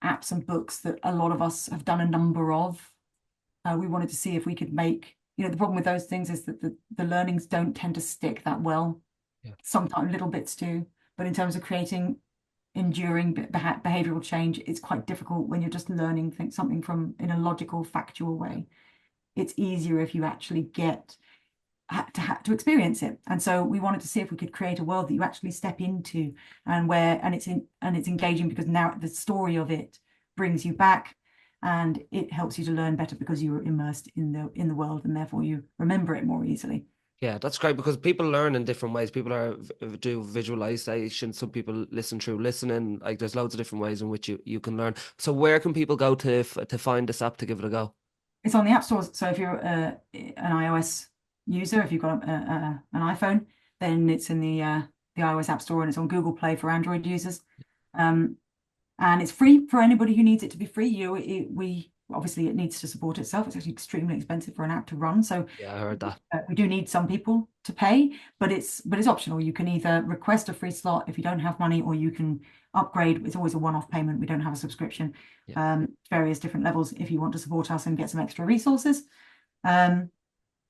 apps and books that a lot of us have done a number of. We wanted to see if we could make, the problem with those things is that the learnings don't tend to stick that well. Yeah. Sometimes little bits do, but in terms of creating enduring behavioral change, it's quite difficult when you're just learning something from in a logical, factual way. It's easier if you actually get to experience it. And so we wanted to see if we could create a world that you actually step into and it's engaging because now the story of it brings you back and it helps you to learn better because you're immersed in the world and therefore you remember it more easily. Yeah, that's great because people learn in different ways. People do visualization. Some people listen through listening. Like there's loads of different ways in which you can learn. So where can people go to find this app to give it a go? It's on the App Store. So if you're an iOS user, if you've got an iPhone, then it's in the iOS App Store and it's on Google Play for Android users. Um, and it's free for anybody who needs it to be free. obviously it needs to support itself. It's actually extremely expensive for an app to run. So Yeah, I heard that. we do need some people to pay, but it's optional. You can either request a free slot if you don't have money, or you can upgrade. It's always a one-off payment. We don't have a subscription. Various different levels if you want to support us and get some extra resources. And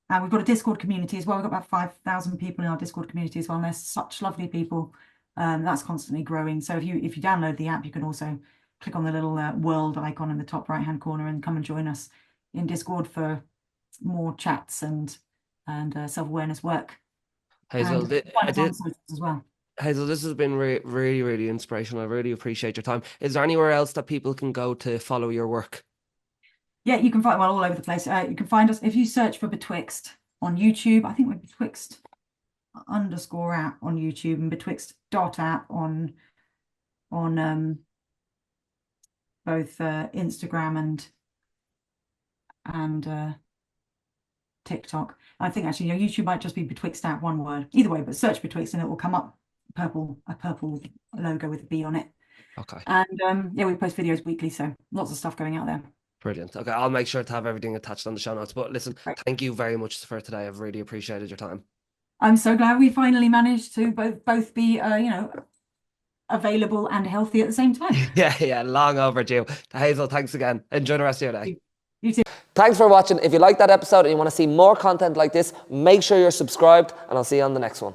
we've got a Discord community as well. We've got about 5,000 people in our Discord community as well, and they're such lovely people. That's constantly growing. So if you download the app, you can also click on the little world icon in the top right-hand corner and come and join us in Discord for more chats and self-awareness work. Hazel, And find us on socials as well. Hazel, this has been really, really inspirational. I really appreciate your time. Is there anywhere else that people can go to follow your work? Yeah, you can find all over the place. You can find us if you search for Betwixt on YouTube. I think we're Betwixt _app on YouTube and Betwixt.app on both Instagram and TikTok. I think actually, YouTube might just be Betwixt app, one word. Either way, but search Betwixt and it will come up a purple logo with a B on it. Okay. And yeah, we post videos weekly, so lots of stuff going out there. Brilliant. Okay, I'll make sure to have everything attached on the show notes. But listen, thank you very much for today. I've really appreciated your time. I'm so glad we finally managed to both be available and healthy at the same time. Yeah, long overdue. Hazel, thanks again. Enjoy the rest of your day. You too. Thanks for watching. If you like that episode and you want to see more content like this, make sure you're subscribed, and I'll see you on the next one.